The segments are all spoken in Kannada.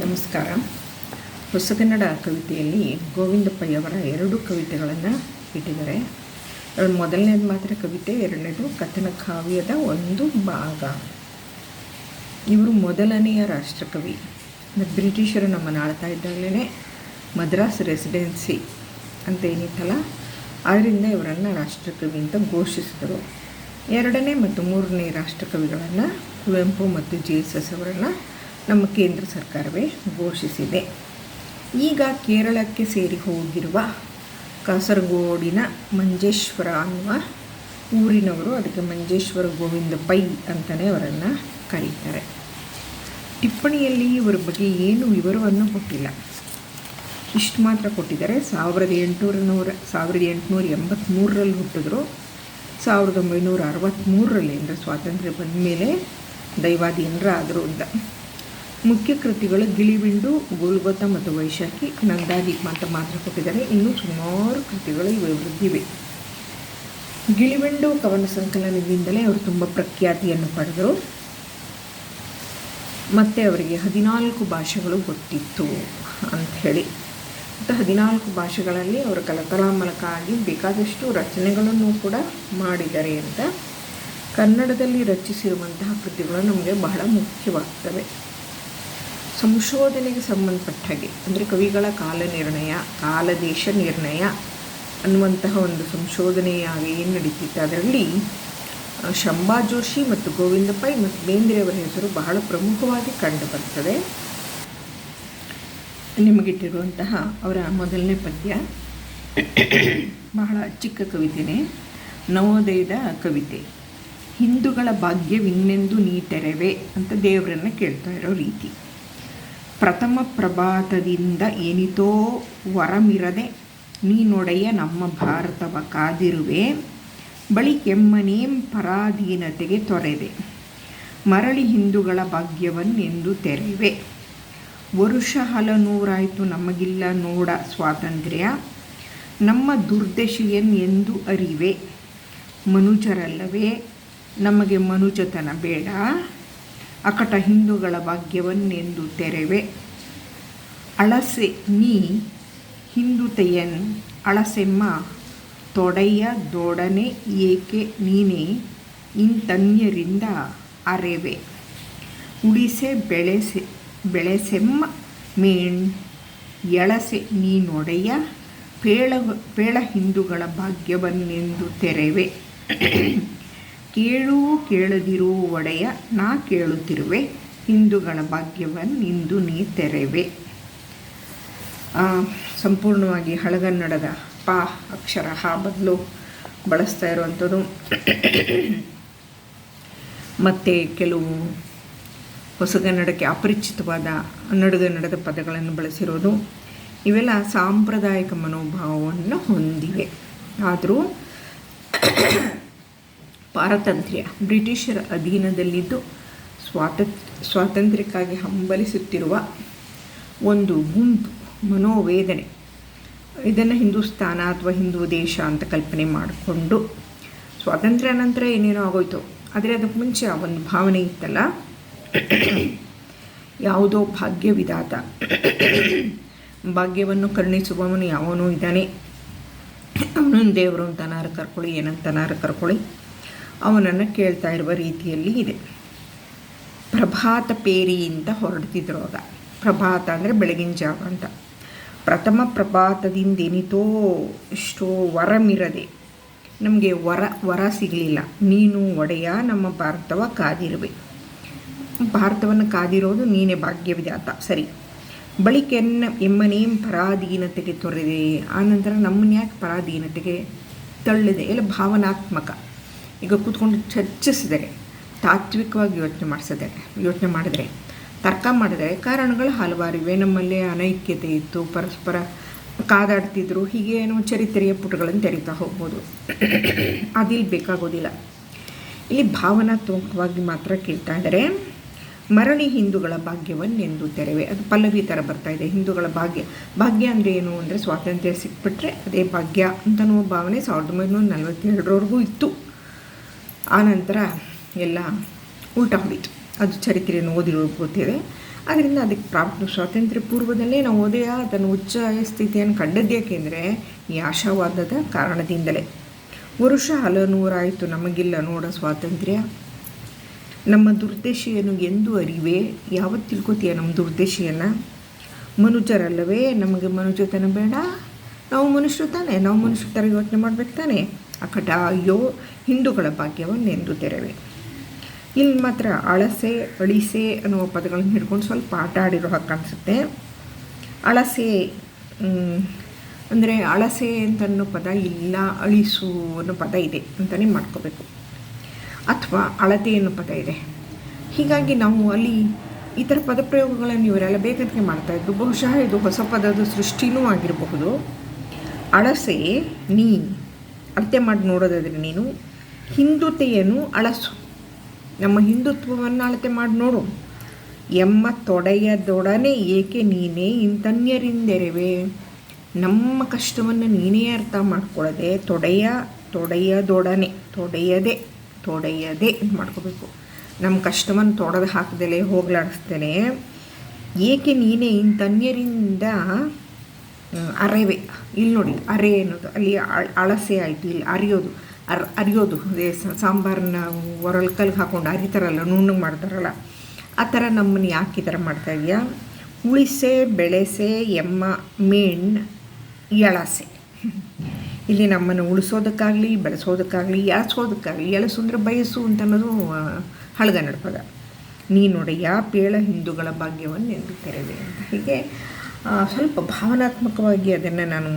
ನಮಸ್ಕಾರ. ಹೊಸಗನ್ನಡ ಕವಿತೆಯಲ್ಲಿ ಗೋವಿಂದ ಪೈಯವರ 2 ಕವಿತೆಗಳನ್ನು ಇಟ್ಟಿದ್ದಾರೆ. ಮೊದಲನೇದು ಮಾತ್ರ ಕವಿತೆ, ಎರಡನೇದು ಕಥನ ಕಾವ್ಯದ ಒಂದು ಭಾಗ. ಇವರು ಮೊದಲನೆಯ ರಾಷ್ಟ್ರಕವಿ. ಬ್ರಿಟಿಷರು ನಮ್ಮನ್ನು ಆಳ್ತಾ ಇದ್ದಾಗಲೇ ಮದ್ರಾಸ್ ರೆಸಿಡೆನ್ಸಿ ಅಂತ ಏನಿತ್ತಲ್ಲ, ಅದರಿಂದ ಇವರನ್ನು ರಾಷ್ಟ್ರಕವಿ ಅಂತ ಘೋಷಿಸಿದರು. ಎರಡನೇ ಮತ್ತು ಮೂರನೇ ರಾಷ್ಟ್ರಕವಿಗಳನ್ನು ಕುವೆಂಪು ಮತ್ತು ಜೆ.ಎಸ್.ಎಸ್ ಅವರನ್ನು ನಮ್ಮ ಕೇಂದ್ರ ಸರ್ಕಾರವೇ ಘೋಷಿಸಿದೆ. ಈಗ ಕೇರಳಕ್ಕೆ ಸೇರಿ ಹೋಗಿರುವ ಕಾಸರಗೋಡಿನ ಮಂಜೇಶ್ವರ ಅನ್ನುವ ಊರಿನವರು ಅದಕ್ಕೆ ಮಂಜೇಶ್ವರ ಗೋವಿಂದ ಪೈ ಅಂತಲೇ ಅವರನ್ನು ಕರೀತಾರೆ. ಟಿಪ್ಪಣಿಯಲ್ಲಿ ಇವರ ಬಗ್ಗೆ ಏನು ವಿವರವನ್ನು ಕೊಟ್ಟಿಲ್ಲ, ಇಷ್ಟು ಮಾತ್ರ ಕೊಟ್ಟಿದ್ದಾರೆ. 1883ರಲ್ಲಿ ಹುಟ್ಟಿದ್ರು. 1963ರಲ್ಲಿ ಅಂದರೆ ಸ್ವಾತಂತ್ರ್ಯ ಬಂದ ಮೇಲೆ ದೈವಾಧೀನರಾದರು ಅಂತ. ಮುಖ್ಯ ಕೃತಿಗಳು ಗಿಳಿಬಿಂಡು, ಗೋಲ್ಗೊತ ಮತ್ತು ವೈಶಾಖಿ, ನಂದಾದೀಪ ಅಂತ ಮಾತ್ರ ಕೊಟ್ಟಿದ್ದಾರೆ. ಇನ್ನೂ ಸುಮಾರು ಕೃತಿಗಳು ಇವರದ್ದಿವೆ. ಗಿಳಿಬಿಂಡು ಕವನ ಸಂಕಲನದಿಂದಲೇ ಅವರು ತುಂಬ ಪ್ರಖ್ಯಾತಿಯನ್ನು ಪಡೆದರು. ಮತ್ತು ಅವರಿಗೆ 14 ಭಾಷೆಗಳು ಗೊತ್ತಿತ್ತು ಅಂಥೇಳಿ. ಮತ್ತು 14 ಭಾಷೆಗಳಲ್ಲಿ ಅವರು ಕಲಕಲಾಮಲಕ ಆಗಿ ಬೇಕಾದಷ್ಟು ರಚನೆಗಳನ್ನು ಕೂಡ ಮಾಡಿದ್ದಾರೆ ಅಂತ. ಕನ್ನಡದಲ್ಲಿ ರಚಿಸಿರುವಂತಹ ಕೃತಿಗಳು ನಮಗೆ ಬಹಳ ಮುಖ್ಯವಾಗ್ತವೆ. ಸಂಶೋಧನೆಗೆ ಸಂಬಂಧಪಟ್ಟ ಹಾಗೆ ಅಂದರೆ ಕವಿಗಳ ಕಾಲನಿರ್ಣಯ, ಕಾಲದೇಶ ನಿರ್ಣಯ ಅನ್ನುವಂತಹ ಒಂದು ಸಂಶೋಧನೆಯಾಗಿ ಏನು ನಡೀತಿತ್ತು, ಅದರಲ್ಲಿ ಶಂಭಾ ಜೋಶಿ ಮತ್ತು ಗೋವಿಂದ ಪೈ ಮತ್ತು ಬೇಂದ್ರೆಯವರ ಹೆಸರು ಬಹಳ ಪ್ರಮುಖವಾಗಿ ಕಂಡುಬರ್ತದೆ. ನಿಮಗಿಟ್ಟಿರುವಂತಹ ಅವರ ಮೊದಲನೇ ಪದ್ಯ ಬಹಳ ಚಿಕ್ಕ ಕವಿತೆನೇ, ನವೋದಯದ ಕವಿತೆ. ಹಿಂದೂಗಳ ಭಾಗ್ಯವಿನ್ನೆಂದು ನೀ ತೆರೆವೆ ಅಂತ ದೇವರನ್ನು ಕೇಳ್ತಾ ಇರೋ ರೀತಿ. ಪ್ರಥಮ ಪ್ರಭಾತದಿಂದ ಏನಿತೋ ವರಮಿರದೆ ನೀನೊಡೆಯ ನಮ್ಮ ಭಾರತವ ಕಾದಿರುವೆ, ಬಳಿ ಕೆಮ್ಮನೇಂ ಪರಾಧೀನತೆಗೆ ತೊರೆದೆ, ಮರಳಿ ಹಿಂದೂಗಳ ಭಾಗ್ಯವನ್ನೆಂದು ತೆರೆವೆ. ವರುಷ ಹಲನೂರಾಯಿತು ನಮಗಿಲ್ಲ ನೋಡ ಸ್ವಾತಂತ್ರ್ಯ, ನಮ್ಮ ದುರ್ದಶೆಯನ್ ಎಂದು ಅರಿವೆ, ಮನುಜರಲ್ಲವೇ ನಮಗೆ ಮನುಜತನ ಬೇಡ, ಅಕಟ ಹಿಂದೂಗಳ ಭಾಗ್ಯವನ್ನೆಂದು ತೆರೆವೆ. ಅಳಸೆ ನೀ ಹಿಂದುತೆಯನ್ ಅಳಸೆಮ್ಮ ತೊಡೆಯ ದೊಡನೆ ಏಕೆ ನೀನೇ ಇಂತನ್ಯರಿಂದ ಅರೆವೆ, ಉಳಿಸೆ ಬೆಳೆಸೆಮ್ಮ ಮೇಣ್ ಎಳಸೆ ನೀನೊಡೆಯ ಪೇಳ ಹಿಂದೂಗಳ ಭಾಗ್ಯವನ್ನೆಂದು ತೆರೆವೆ. ಕೇಳೂ ಕೇಳದಿರೂ ಒಡೆಯ ನಾ ಕೇಳುತ್ತಿರುವೆ, ಹಿಂದೂಗಳ ಭಾಗ್ಯವನ್ನಿಂದು ನೀ ತೆರೆವೆ. ಸಂಪೂರ್ಣವಾಗಿ ಹಳಗನ್ನಡದ ಪ ಅಕ್ಷರ ಹ ಬದಲು ಬಳಸ್ತಾ ಇರುವಂಥದ್ದು. ಮತ್ತು ಕೆಲವು ಹೊಸಗನ್ನಡಕ್ಕೆ ಅಪರಿಚಿತವಾದ ನಡುಗನ್ನಡದ ಪದಗಳನ್ನು ಬಳಸಿರೋದು. ಇವೆಲ್ಲ ಸಾಂಪ್ರದಾಯಿಕ ಮನೋಭಾವವನ್ನು ಹೊಂದಿವೆ. ಆದರೂ ಪಾರತಂತ್ರ್ಯ, ಬ್ರಿಟಿಷರ ಅಧೀನದಲ್ಲಿದ್ದು ಸ್ವಾತಂತ್ರ್ಯಕ್ಕಾಗಿ ಹಂಬಲಿಸುತ್ತಿರುವ ಒಂದು ಗುಂಪು ಮನೋವೇದನೆ, ಇದನ್ನು ಹಿಂದೂಸ್ತಾನ ಅಥವಾ ಹಿಂದೂ ದೇಶ ಅಂತ ಕಲ್ಪನೆ ಮಾಡಿಕೊಂಡು, ಸ್ವಾತಂತ್ರ್ಯ ನಂತರ ಏನೇನೋ ಆಗೋಯ್ತು, ಆದರೆ ಅದಕ್ಕೆ ಮುಂಚೆ ಒಂದು ಭಾವನೆ ಇತ್ತಲ್ಲ, ಯಾವುದೋ ಭಾಗ್ಯವಿದಾತ, ಭಾಗ್ಯವನ್ನು ಕರುಣಿಸುವವನು ಯಾವನೋ ಇದ್ದಾನೆ, ಅವನನ್ನು ದೇವರು ಅಂತನಾರು ಕರ್ಕೊಳ್ಳಿ, ಏನಂತನಾರು ಕರ್ಕೊಳ್ಳಿ, ಅವನನ್ನು ಕೇಳ್ತಾ ಇರುವ ರೀತಿಯಲ್ಲಿ ಇದೆ. ಪ್ರಭಾತ ಪೇರಿಯಿಂದ ಹೊರಡ್ತಿದ್ರು ಆಗ. ಪ್ರಭಾತ ಅಂದರೆ ಬೆಳಗಿನ ಜಾವ ಅಂತ. ಪ್ರಥಮ ಪ್ರಭಾತದಿಂದ ಏನಿತೋ ಎಷ್ಟೋ ವರಮಿರದೆ, ನಮಗೆ ವರ ಸಿಗಲಿಲ್ಲ, ನೀನು ಒಡೆಯ ನಮ್ಮ ಭಾರತವ ಕಾದಿರುವೆ, ಭಾರತವನ್ನು ಕಾದಿರೋದು ನೀನೇ ಭಾಗ್ಯವಿದಾತ, ಸರಿ. ಎಮ್ಮನೇಂ ಪರಾಧೀನತೆಗೆ ತೊರೆದೆ, ಆನಂತರ ನಮ್ಮನ್ನ ಯಾಕೆ ಪರಾಧೀನತೆಗೆ ತಳ್ಳಿದೆ, ಎಲ್ಲ ಭಾವನಾತ್ಮಕ. ಈಗ ಕೂತ್ಕೊಂಡು ಚರ್ಚಿಸಿದರೆ, ತಾತ್ವಿಕವಾಗಿ ಯೋಚನೆ ಮಾಡಿದರೆ, ತರ್ಕ ಮಾಡಿದರೆ ಕಾರಣಗಳು ಹಲವಾರಿವೆ. ನಮ್ಮಲ್ಲಿ ಅನೈಕ್ಯತೆ ಇತ್ತು, ಪರಸ್ಪರ ಕಾದಾಡ್ತಿದ್ರು, ಹೀಗೆ ಏನೋ ಚರಿತ್ರೆಯ ಪುಟಗಳನ್ನು ತೆರೀತಾ ಹೋಗ್ಬೋದು. ಅದಿಲ್ಲಿ ಬೇಕಾಗೋದಿಲ್ಲ. ಇಲ್ಲಿ ಭಾವನಾತ್ಮಕವಾಗಿ ಮಾತ್ರ ಕೇಳ್ತಾ ಇದ್ದಾರೆ. ಮರಳಿ ಹಿಂದೂಗಳ ಭಾಗ್ಯವನ್ನೆಂದು ತೆರೆವೆ, ಅದು ಪಲ್ಲವಿ ಥರ ಬರ್ತಾ ಇದೆ. ಹಿಂದೂಗಳ ಭಾಗ್ಯ ಅಂದರೆ ಏನು ಅಂದರೆ ಸ್ವಾತಂತ್ರ್ಯ ಸಿಕ್ಬಿಟ್ರೆ ಅದೇ ಭಾಗ್ಯ ಅಂತನೋ ಭಾವನೆ 1942ರವರೆಗೂ ಇತ್ತು. ಆನಂತರ ಎಲ್ಲ ಉಲ್ಟಾ ಹೊಡಿತು. ಅದು ಚರಿತ್ರೆಯನ್ನು ಓದಿರೋ ಗೊತ್ತಿದೆ. ಆದ್ದರಿಂದ ಅದಕ್ಕೆ ಸ್ವಾತಂತ್ರ್ಯ ಪೂರ್ವದಲ್ಲೇ ನವೋದಯ ತನ್ನ ಉಚ್ಚ ಸ್ಥಿತಿಯನ್ನು ಕಂಡದ್ದೇಕೆಂದರೆ ಈ ಆಶಾವಾದದ ಕಾರಣದಿಂದಲೇ. ವರುಷ ಹಲನೂರಾಯಿತು ನಮಗಿಲ್ಲ ನೋಡ ಸ್ವಾತಂತ್ರ್ಯ, ನಮ್ಮ ದುರ್ದೇಶಿಯನ್ನು ಎಂದು ಅರಿವೆ, ಯಾವತ್ತು ತಿಳ್ಕೊತೀಯ ನಮ್ಮ ದುರ್ದೇಶಿಯನ್ನು? ಮನುಜರಲ್ಲವೇ, ನಮಗೆ ಮನುಜತನ ಬೇಡ, ನಾವು ಮನುಷ್ಯರು ತಾನೆ, ನಾವು ಮನುಷ್ಯರ ಥರ ಯೋಚನೆ ಮಾಡಬೇಕು ತಾನೆ. ಅಕಟ ಅಯ್ಯೋ ಹಿಂದೂಗಳ ಭಾಗ್ಯವನ್ನೆಂದು ತೆರವೆ. ಇಲ್ಲಿ ಮಾತ್ರ ಅಳಸೆ ಅಳಿಸೆ ಅನ್ನುವ ಪದಗಳನ್ನು ಹಿಡ್ಕೊಂಡು ಸ್ವಲ್ಪ ಆಟ ಆಡಿರೋ ಹಾಗೆ ಕಾಣಿಸುತ್ತೆ. ಅಳಸೆ ಅಂದರೆ ಅಳಸೆ ಅಂತ ಅನ್ನೋ ಪದ ಇಲ್ಲ, ಅಳಿಸು ಅನ್ನೋ ಪದ ಇದೆ ಅಂತಲೇ ಮಾಡ್ಕೋಬೇಕು, ಅಥವಾ ಅಳತೆ ಅನ್ನೋ ಪದ ಇದೆ. ಹೀಗಾಗಿ ನಾವು ಅಲ್ಲಿ ಈ ಥರ ಪದಪ್ರಯೋಗಗಳನ್ನು ಇವರೆಲ್ಲ ಬೇಕಂತಲೇ ಮಾಡ್ತಾಯಿದ್ರು. ಬಹುಶಃ ಇದು ಹೊಸ ಪದದ ಸೃಷ್ಟಿನೂ ಆಗಿರಬಹುದು. ಅಳಸೆ ನೀ ಅಳತೆ ಮಾಡಿ ನೋಡೋದಾದರೆ ನೀನು ಹಿಂದುತೆಯನ್ನು ಅಳಸು, ನಮ್ಮ ಹಿಂದುತ್ವವನ್ನು ಅಳತೆ ಮಾಡಿ ನೋಡು. ಎಮ್ಮ ತೊಡೆಯದೊಡನೆ ಏಕೆ ನೀನೇ ಇಂತನ್ಯರಿಂದೆರವೆ, ನಮ್ಮ ಕಷ್ಟವನ್ನು ನೀನೇ ಅರ್ಥ ಮಾಡ್ಕೊಳ್ಳದೆ ತೊಡೆಯದೊಡನೆ ತೊಡೆಯದೆ ಮಾಡ್ಕೋಬೇಕು. ನಮ್ಮ ಕಷ್ಟವನ್ನು ತೊಡೆದು ಹಾಕದಲೇ ಹೋಗಲಾಡಿಸ್ತೇನೆ. ಏಕೆ ನೀನೇ ಇಂತನ್ಯರಿಂದ ಅರೆವೆ. ಇಲ್ಲಿ ನೋಡಿ ಅರೆ ಅನ್ನೋದು ಅಲ್ಲಿ ಅಳಸೆ ಆಯಿತು, ಇಲ್ಲಿ ಅರಿಯೋದು ಸಾಂಬಾರನ್ನ ಒರಳ್ಕಲ್ಗೆ ಹಾಕ್ಕೊಂಡು ಅರಿತಾರಲ್ಲ, ನುಣ್ಣಗೆ ಮಾಡ್ತಾರಲ್ಲ, ಆ ಥರ ನಮ್ಮನ್ನು ಯಾಕೆ ಈ ಥರ ಮಾಡ್ತಾಯಿದ್ಯಾ? ಉಳಿಸೆ ಬೆಳೆಸೆ ಎಮ್ಮ ಮೇಣ್ ಎಳಸೆ. ಇಲ್ಲಿ ನಮ್ಮನ್ನು ಉಳಿಸೋದಕ್ಕಾಗಲಿ ಬೆಳೆಸೋದಕ್ಕಾಗಲಿ ಎಳಸು ಅಂದರೆ ಬಯಸು ಅಂತ ಅನ್ನೋದು ಹಳಗನ್ನಡ ಪದ. ನೀನೊಡೆಯ ಪೇಳ ಹಿಂದೂಗಳ ಭಾಗ್ಯವನ್ನು ಎಂದು ತೆರವೆ ಅಂತ. ಹೀಗೆ ಸ್ವಲ್ಪ ಭಾವನಾತ್ಮಕವಾಗಿ ಅದನ್ನು ನಾನು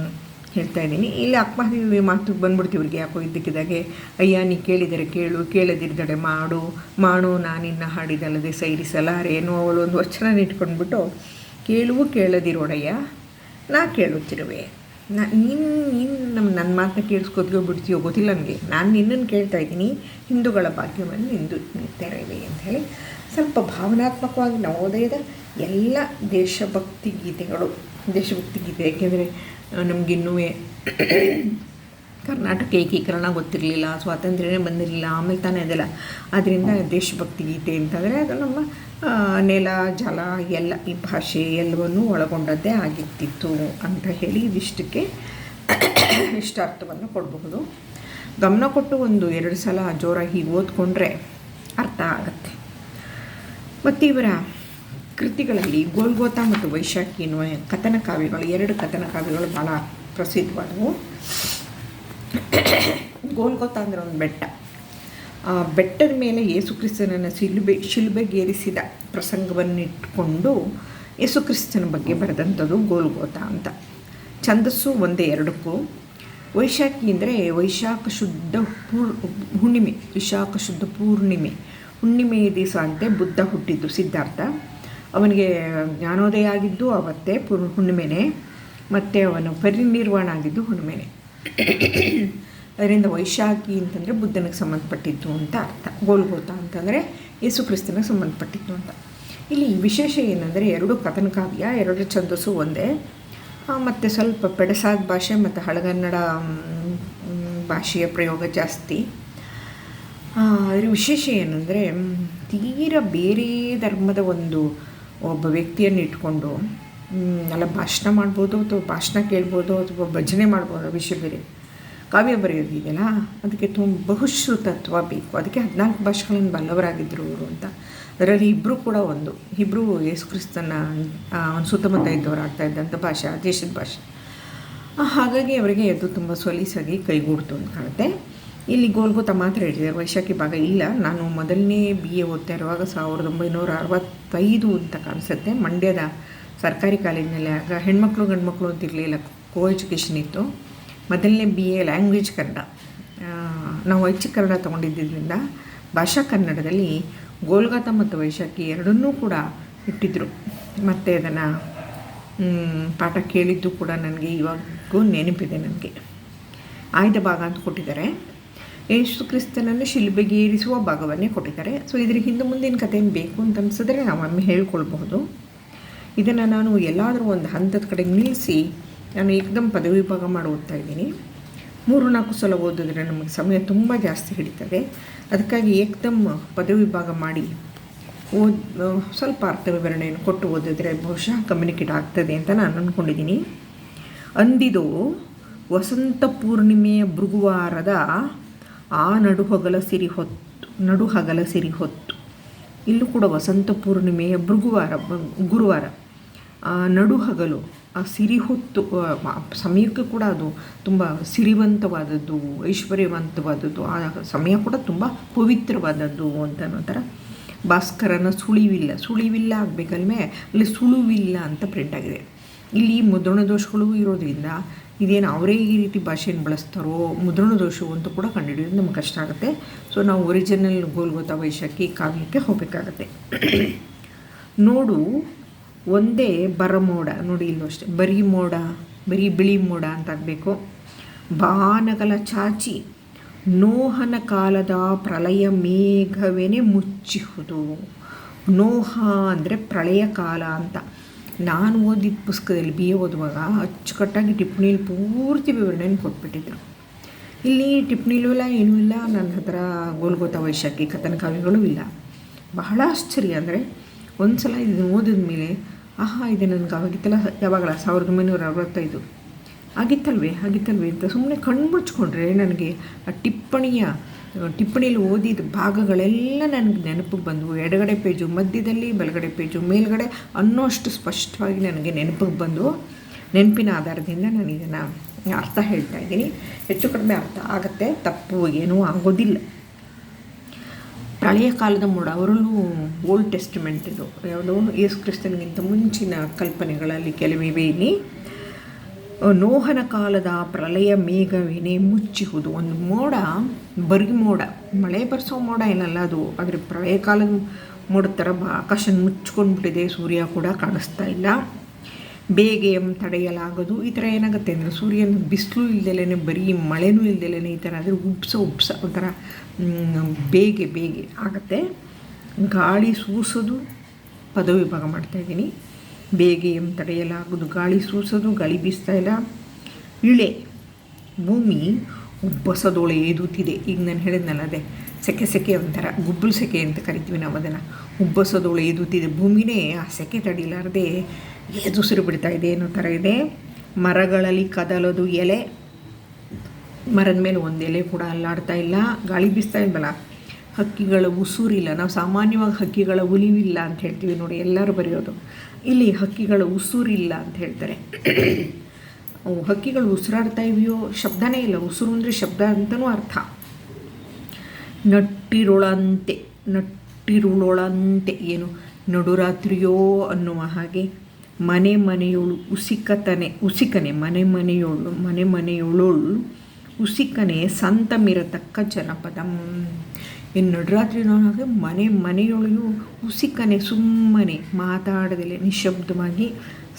ಹೇಳ್ತಾ ಇದ್ದೀನಿ. ಇಲ್ಲಿ ಅಕ್ಕಮಹಾದೇವಿ ಮಾತು ಬಂದ್ಬಿಡ್ತೀವಿ ಇವ್ರಿಗೆ, ಯಾಕೋ ಇದ್ದಕ್ಕಿದ್ದಾಗೆ ಅಯ್ಯ ನೀ ಕೇಳಿದರೆ ಕೇಳು, ಕೇಳದಿರ್ದಡೆ ಮಾಡು ನಾನಿನ್ನ ಹಾಡಿದಲ್ಲದೆ ಸೈರಿಸಲಾರೇನೋ ಅವಳು ಒಂದು ವಚನ ಇಟ್ಕೊಂಡ್ಬಿಟ್ಟು ಕೇಳದಿರೋಡಯ್ಯ ನಾ ಕೇಳುತ್ತಿರುವೆ. ನೀನು ನನ್ನ ಮಾತನ್ನ ಕೇಳಿಸ್ಕೊತೀಯೋ ಬಿಡ್ತೀಯೋ ಗೊತ್ತಿಲ್ಲ ನನಗೆ, ನಾನು ನಿನ್ನನ್ನು ಕೇಳ್ತಾ ಇದ್ದೀನಿ, ಹಿಂದೂಗಳ ಭಾಗ್ಯವನ್ನು ನಿಂದು ತೆರವೆ ಅಂತ ಹೇಳಿ ಸ್ವಲ್ಪ ಭಾವನಾತ್ಮಕವಾಗಿ ನವೋದಯದ ಎಲ್ಲ ದೇಶಭಕ್ತಿ ಗೀತೆ, ಏಕೆಂದರೆ ನಮಗಿನ್ನೂ ಕರ್ನಾಟಕ ಏಕೀಕರಣ ಗೊತ್ತಿರಲಿಲ್ಲ, ಸ್ವಾತಂತ್ರ್ಯನೇ ಬಂದಿರಲಿಲ್ಲ, ಆಮೇಲೆ ತಾನೇ ಅದೆಲ್ಲ. ಆದ್ದರಿಂದ ದೇಶಭಕ್ತಿ ಗೀತೆ ಅಂತಂದರೆ ಅದು ನಮ್ಮ ನೆಲ ಜಲ ಎಲ್ಲ ಈ ಭಾಷೆ ಎಲ್ಲವನ್ನೂ ಒಳಗೊಂಡದ್ದೇ ಆಗಿರ್ತಿತ್ತು ಅಂತ ಹೇಳಿ ಇದಿಷ್ಟಕ್ಕೆ ಇಷ್ಟಾರ್ಥವನ್ನು ಕೊಡಬಹುದು. ಗಮನ ಕೊಟ್ಟು 1-2 ಸಲ ಜೋರಾಗಿ ಹೀಗೆ ಓದ್ಕೊಂಡ್ರೆ ಅರ್ಥ ಆಗತ್ತೆ. ಮತ್ತು ಇವರ ಕೃತಿಗಳಲ್ಲಿ ಗೋಲ್ಗೋತಾ ಮತ್ತು ವೈಶಾಖಿ ಎನ್ನುವ ಕಥನ ಕಾವ್ಯಗಳು, 2 ಕಥನ ಕಾವ್ಯಗಳು ಭಾಳ ಪ್ರಸಿದ್ಧವಾದವು. ಗೋಲ್ಗೋತಾ ಅಂದರೆ ಒಂದು ಬೆಟ್ಟ, ಆ ಬೆಟ್ಟದ ಮೇಲೆ ಯೇಸುಕ್ರಿಸ್ತನನ್ನು ಶಿಲುಬೆಗೇರಿಸಿದ ಪ್ರಸಂಗವನ್ನಿಟ್ಟುಕೊಂಡು ಯೇಸುಕ್ರಿಸ್ತನ ಬಗ್ಗೆ ಬರೆದಂಥದ್ದು ಗೋಲ್ಗೋತಾ ಅಂತ. ಛಂದಸ್ಸು ಒಂದೇ 2ಕ್ಕೂ. ವೈಶಾಖಿ ಅಂದರೆ ವೈಶಾಖ ಶುದ್ಧ ಪೂರ್ಣಿಮೆ ಹುಣ್ಣಿಮೆಯ ದಿವಸ ಅಂತೆ ಬುದ್ಧ ಹುಟ್ಟಿದ್ದು, ಸಿದ್ಧಾರ್ಥ. ಅವನಿಗೆ ಜ್ಞಾನೋದಯ ಆಗಿದ್ದು ಅವತ್ತೇ ಹುಣ್ಣಿಮೆನೇ, ಮತ್ತು ಅವನು ಪರಿನಿರ್ವಾಣ ಆಗಿದ್ದು ಹುಣ್ಣಿಮೆನೇ. ಅದರಿಂದ ವೈಶಾಖಿ ಅಂತಂದರೆ ಬುದ್ಧನಿಗೆ ಸಂಬಂಧಪಟ್ಟಿದ್ದು ಅಂತ ಅರ್ಥ. ಗೋಲ್ಗೋತಾ ಅಂತಂದರೆ ಯೇಸುಕ್ರಿಸ್ತನಿಗೆ ಸಂಬಂಧಪಟ್ಟಿದ್ದು ಅಂತ. ಇಲ್ಲಿ ವಿಶೇಷ ಏನಂದರೆ 2 ಕಥನ ಕಾವ್ಯ, 2 ಛಂದಸ್ಸು ಒಂದೇ, ಮತ್ತು ಸ್ವಲ್ಪ ಪೆಡಸಾದ ಭಾಷೆ ಮತ್ತು ಹಳಗನ್ನಡ ಭಾಷೆಯ ಪ್ರಯೋಗ ಜಾಸ್ತಿ. ಅದರ ವಿಶೇಷ ಏನಂದರೆ ತೀರ ಬೇರೆ ಧರ್ಮದ ಒಬ್ಬ ವ್ಯಕ್ತಿಯನ್ನು ಇಟ್ಕೊಂಡು ಎಲ್ಲ ಭಾಷಣ ಮಾಡ್ಬೋದು, ಅಥವಾ ಭಾಷಣ ಕೇಳ್ಬೋದು, ಅಥವಾ ಭಜನೆ ಮಾಡ್ಬೋದು, ವಿಷಯ ಬೇರೆ. ಕಾವ್ಯ ಬರೆಯೋದಿದೆಯಲ್ಲ ಅದಕ್ಕೆ ಬಹುಶ್ರುತತ್ವ ಬೇಕು. ಅದಕ್ಕೆ 14 ಭಾಷೆಗಳನ್ನು ಬಲ್ಲವರಾಗಿದ್ದರು ಅವರು ಅಂತ. ಅದರಲ್ಲಿ ಇಬ್ಬರು ಯೇಸುಕ್ರಿಸ್ತನ ಒಂದು ಸುತ್ತಮುತ್ತ ಇದ್ದವರು ಆಡ್ತಾ ಇದ್ದಂಥ ಭಾಷೆ, ದೇಶದ ಭಾಷೆ. ಹಾಗಾಗಿ ಅವರಿಗೆ ಅದು ತುಂಬ ಸೊಲೀಸಾಗಿ ಕೈಗೂಡ್ತು ಅಂತ ಕಾಣುತ್ತೆ. ಇಲ್ಲಿ ಗೋಲ್ಗೋತಾ ಮಾತ್ರ ಹೇಳಿದೆ, ವೈಶಾಖಿ ಭಾಗ ಇಲ್ಲ. ನಾನು ಮೊದಲನೇ BA ಓದ್ತಾ ಇರುವಾಗ 1965 ಅಂತ ಕಾಣಿಸುತ್ತೆ, ಮಂಡ್ಯದ ಸರ್ಕಾರಿ ಕಾಲೇಜಿನಲ್ಲಿ. ಆಗ ಹೆಣ್ಮಕ್ಳು ಗಂಡ್ಮಕ್ಳು ಅಂತಿರಲಿಲ್ಲ, ಕೋ ಎಜುಕೇಷನ್ ಇತ್ತು. ಮೊದಲನೇ BA ಲ್ಯಾಂಗ್ವೇಜ್ ಕನ್ನಡ, ನಾವು ಐಚ್ಛಿಕ ಕನ್ನಡ ತೊಗೊಂಡಿದ್ದರಿಂದ ಭಾಷಾ ಕನ್ನಡದಲ್ಲಿ ಗೋಲ್ಗೋತಾ ಮತ್ತು ವೈಶಾಖಿ 2ನ್ನೂ ಕೂಡ ಇಟ್ಟಿದ್ದರು. ಮತ್ತು ಅದನ್ನು ಪಾಠ ಕೇಳಿದ್ದು ಕೂಡ ನನಗೆ ಇವಾಗೂ ನೆನಪಿದೆ. ನನಗೆ ಆಯ್ದ ಭಾಗ ಅಂತ ಕೊಟ್ಟಿದ್ದಾರೆ, ಯೇಸು ಕ್ರಿಸ್ತನನ್ನು ಶಿಲುಬೆಗೇರಿಸುವ ಭಾಗವನ್ನೇ ಕೊಟ್ಟಿದ್ದಾರೆ. ಸೊ ಇದ್ರ ಹಿಂದೆ ಮುಂದಿನ ಕಥೆ ಏನು ಬೇಕು ಅಂತ ಅನಿಸಿದ್ರೆ ನಾವು ಒಮ್ಮೆ ಹೇಳ್ಕೊಳ್ಬಹುದು. ಇದನ್ನು ನಾನು ಎಲ್ಲಾದರೂ ಒಂದು ಹಂತದ ಕಡೆ ನಿಲ್ಲಿಸಿ ನಾನು ಏಕದಮ್ ಪದವಿ ಭಾಗ ಮಾಡಿ ಓದ್ತಾ ಇದ್ದೀನಿ. 3-4 ಸಲ ಓದಿದ್ರೆ ನಮಗೆ ಸಮಯ ತುಂಬ ಜಾಸ್ತಿ ಹಿಡಿತದೆ. ಅದಕ್ಕಾಗಿ ಏಕದಮ್ ಪದವಿ ಭಾಗ ಮಾಡಿ ಸ್ವಲ್ಪ ಅರ್ಥ ವಿವರಣೆಯನ್ನು ಕೊಟ್ಟು ಓದಿದ್ರೆ ಬಹುಶಃ ಕಮ್ಯುನಿಕೇಟ್ ಆಗ್ತದೆ ಅಂತ ನಾನು ಅಂದ್ಕೊಂಡಿದ್ದೀನಿ. ಅಂದಿದು ವಸಂತ ಪೂರ್ಣಿಮೆಯ ಭೃಗುವಾರದ ಆ ನಡುಹಗಲ ಸಿರಿ ಹೊತ್ತು. ಇಲ್ಲೂ ಕೂಡ ವಸಂತ ಪೂರ್ಣಿಮೆಯ ಗುರುವಾರ ನಡುಹಗಲು ಆ ಸಿರಿ ಹೊತ್ತು ಸಮಯಕ್ಕೆ ಕೂಡ ಅದು ತುಂಬ ಸಿರಿವಂತವಾದದ್ದು, ಐಶ್ವರ್ಯವಂತವಾದದ್ದು. ಆ ಸಮಯ ಕೂಡ ತುಂಬ ಪವಿತ್ರವಾದದ್ದು ಅಂತ ಅನ್ನೋ ಥರ. ಭಾಸ್ಕರನ ಸುಳಿವಿಲ್ಲ ಆಗಬೇಕಲ್ವೇ, ಅಲ್ಲಿ ಸುಳುವಿಲ್ಲ ಅಂತ ಪ್ರಿಂಟ್ ಆಗಿದೆ. ಇಲ್ಲಿ ಮುದ್ರಣ ದೋಷಗಳು ಇರೋದ್ರಿಂದ ಇದೇನು ಅವರೇ ಈ ರೀತಿ ಭಾಷೆಯನ್ನು ಬಳಸ್ತಾರೋ ಮುದ್ರಣ ದೋಷವು ಅಂತ ಕೂಡ ಕಂಡುಹಿಡಿಯೋದು ನಮ್ಗೆ ಕಷ್ಟ ಆಗುತ್ತೆ. ಸೊ ನಾವು ಒರಿಜಿನಲ್ ಗೋಲ್ಗೋತ ವೈಶಾಖಿ ಕಾವ್ಯಕ್ಕೆ ಹೋಗಬೇಕಾಗತ್ತೆ. ನೋಡು ಒಂದೇ ಬರಮೋಡ, ನೋಡಿ ಇಲ್ಲೂ ಅಷ್ಟೇ ಬರೀ ಬಿಳಿ ಮೋಡ ಅಂತಾಗಬೇಕು. ಬಾನಗಲ ಚಾಚಿ ನೋಹನ ಕಾಲದ ಪ್ರಳಯ ಮೇಘವೇನೆ ಮುಚ್ಚಿಹುದು. ನೋಹ ಅಂದರೆ ಪ್ರಳಯ ಕಾಲ ಅಂತ. ನಾನು ಓದಿದ ಪುಸ್ತಕದಲ್ಲಿ BA ಓದುವಾಗ ಅಚ್ಚುಕಟ್ಟಾಗಿ ಟಿಪ್ಪಣಿಯಲ್ಲಿ ಪೂರ್ತಿ ವಿವರಣೆಯನ್ನು ಕೊಟ್ಬಿಟ್ಟಿದ್ರು. ಇಲ್ಲಿ ಟಿಪ್ಪಣಿಲೂ ಇಲ್ಲ, ಏನೂ ಇಲ್ಲ. ನನ್ನ ಹತ್ರ ಗೋಲ್ಗೋತ ವೈಶಾಖಿ ಕಥನ ಕಾವ್ಯಗಳೂ ಇಲ್ಲ. ಬಹಳ ಆಶ್ಚರ್ಯ ಅಂದರೆ ಒಂದು ಸಲ ಇದನ್ನು ಓದಿದ ಮೇಲೆ ಇದು ನನಗೆ ಆವಾಗಿತ್ತಲ್ಲ, ಯಾವಾಗಲ 1965 ಆಗಿತ್ತಲ್ವೇ ಅಂತ ಸುಮ್ಮನೆ ಕಣ್ಣು ಮುಚ್ಕೊಂಡ್ರೆ ನನಗೆ ಆ ಟಿಪ್ಪಣಿಯಲ್ಲಿ ಓದಿದ ಭಾಗಗಳೆಲ್ಲ ನನಗೆ ನೆನಪಿಗೆ ಬಂದವು. ಎಡಗಡೆ ಪೇಜು ಮಧ್ಯದಲ್ಲಿ, ಬಲಗಡೆ ಪೇಜು ಮೇಲ್ಗಡೆ ಅನ್ನೋಷ್ಟು ಸ್ಪಷ್ಟವಾಗಿ ನನಗೆ ನೆನಪಿಗೆ ಬಂದವು. ನೆನಪಿನ ಆಧಾರದಿಂದ ನಾನು ಇದನ್ನು ಅರ್ಥ ಹೇಳ್ತಾ ಇದ್ದೀನಿ. ಹೆಚ್ಚು ಕಡಿಮೆ ಅರ್ಥ ಆಗುತ್ತೆ, ತಪ್ಪು ಏನೂ ಆಗೋದಿಲ್ಲ. ಪ್ರಳಯ ಕಾಲದ ಮೋಡ, ಅವರಲ್ಲೂ ಓಲ್ಡ್ ಟೆಸ್ಟಿಮೆಂಟ್ ಇದು, ಯಾವುದೋ ಯೇಸು ಕ್ರಿಸ್ತನಿಗಿಂತ ಮುಂಚಿನ ಕಲ್ಪನೆಗಳಲ್ಲಿ ಕೆಲವಿವೆ. ಇಲ್ಲಿ ನೋಹನ ಕಾಲದ ಪ್ರಳಯ ಮೇಘವೇನೆ ಮುಚ್ಚಿಹುದು. ಒಂದು ಮೋಡ, ಬರಿ ಮೋಡ, ಮಳೆ ಬರ್ಸೋ ಮೋಡ ಏನಲ್ಲ ಅದು, ಆದರೆ ಪ್ರಳಯ ಕಾಲದ ಮೋಡದ ಥರ ಆಕಾಶ ಮುಚ್ಕೊಂಡ್ಬಿಟ್ಟಿದೆ, ಸೂರ್ಯ ಕೂಡ ಕಾಣಿಸ್ತಾ ಇಲ್ಲ. ಬೇಗೆ ತಡೆಯಲಾಗದು. ಈ ಥರ ಏನಾಗುತ್ತೆ ಅಂದರೆ ಸೂರ್ಯನ ಬಿಸಿಲು ಇಲ್ದಲೇ, ಬರೀ ಮಳೆನೂ ಇಲ್ದಲೇ ಈ ಥರ ಆದರೆ ಉಪ್ಸ ಒಂಥರ ಬೇಗೆ ಆಗುತ್ತೆ. ಗಾಳಿ ಸೂಸೋದು, ಪದವಿಭಾಗ ಮಾಡ್ತಾಯಿದ್ದೀನಿ. ಬೇಗೆ ತಡೆಯಲಾಗದು, ಗಾಳಿ ಸೂಸೋದು, ಗಾಳಿ ಬೀಸ್ತಾ ಇಲ್ಲ. ಇಳೆ ಭೂಮಿ ಉಬ್ಬಸದೊಳೆ ಏದುತ್ತಿದೆ. ಈಗ ನಾನು ಹೇಳಿದ್ನಲ್ಲ, ಅದೇ ಸೆಕೆ ಒಂಥರ ಗುಬ್ಬಲು ಸೆಕೆ ಅಂತ ಕರಿತೀವಿ ನಾವು ಅದನ್ನು. ಉಬ್ಬಸದೊಳೆ ಏದುತ್ತಿದೆ, ಭೂಮಿನೇ ಆ ಸೆಕೆ ತಡಿಲಾರದೆ ಎದುಸಿರು ಬಿಡ್ತಾ ಇದೆ ಅನ್ನೋ ಥರ ಇದೆ. ಮರಗಳಲ್ಲಿ ಕದಲೋದು ಎಲೆ, ಮರದ ಮೇಲೆ ಒಂದು ಎಲೆ ಕೂಡ ಅಲ್ಲಾಡ್ತಾ ಇಲ್ಲ. ಗಾಳಿ ಬೀಸ್ತಾ ಇಲ್ವಲ್ಲ. ಹಕ್ಕಿಗಳ ಉಸುರಿಲ್ಲ. ನಾವು ಸಾಮಾನ್ಯವಾಗಿ ಹಕ್ಕಿಗಳ ಉಲಿವಿಲ್ಲ ಅಂತ ಹೇಳ್ತೀವಿ ನೋಡಿ, ಎಲ್ಲರೂ ಬರೆಯೋದು. ಇಲ್ಲಿ ಹಕ್ಕಿಗಳ ಉಸುರಿಲ್ಲ ಅಂತ ಹೇಳ್ತಾರೆ. ಹಕ್ಕಿಗಳು ಉಸಿರಾಡ್ತಾ ಇವೆಯೋ, ಶಬ್ದನೇ ಇಲ್ಲ. ಉಸುರು ಅಂದರೆ ಶಬ್ದ ಅಂತಲೂ ಅರ್ಥ. ನಟ್ಟಿರುಳೊಳಂತೆ ಏನು ನಡುರಾತ್ರಿಯೋ ಅನ್ನುವ ಹಾಗೆ. ಮನೆಯೊಳು ಮನೆಯೊಳೊಳು ಉಸಿಕನೆ ಸಂತಮಿರತಕ್ಕ ಜನಪದಂ. ಇನ್ನು ನಡುರಾತ್ರಿನೋ ಹಾಗೆ ಮನೆಯೊಳಗೂ ಉಸಿಕನೆ, ಸುಮ್ಮನೆ ಮಾತಾಡದಲೆ ನಿಶಬ್ದವಾಗಿ,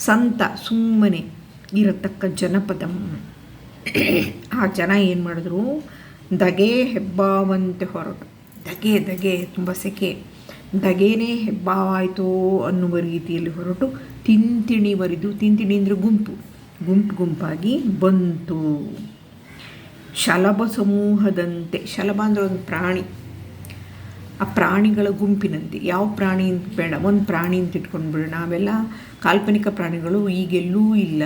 ಸಂತ ಸುಮ್ಮನೆ ಇರತಕ್ಕ ಜನಪದಂ. ಆ ಜನ ಏನು ಮಾಡಿದ್ರು, ದಗೆ ಹೆಬ್ಬಾವಂತೆ ಹೊರಟು. ದಗೆ ತುಂಬ ಸೆಕೆ, ದಗೇನೇ ಹೆಬ್ಬಾವಾಯಿತೋ ಅನ್ನುವ ರೀತಿಯಲ್ಲಿ ಹೊರಟು ತಿಂತಿಣಿವರಿದು. ತಿಂತಿಣಿ ಅಂದರೆ ಗುಂಪಾಗಿ ಬಂತು. ಶಲಭ ಸಮೂಹದಂತೆ, ಶಲಭ ಅಂದರೆ ಒಂದು ಪ್ರಾಣಿ, ಆ ಪ್ರಾಣಿಗಳ ಗುಂಪಿನಂತೆ. ಯಾವ ಪ್ರಾಣಿ ಅಂತ ಬೇಡ, ಒಂದು ಪ್ರಾಣಿ ಅಂತ ಇಟ್ಕೊಂಡ್ಬಿಡೋಣ. ನಾವೆಲ್ಲ ಕಾಲ್ಪನಿಕ ಪ್ರಾಣಿಗಳು ಈಗೆಲ್ಲೂ ಇಲ್ಲ.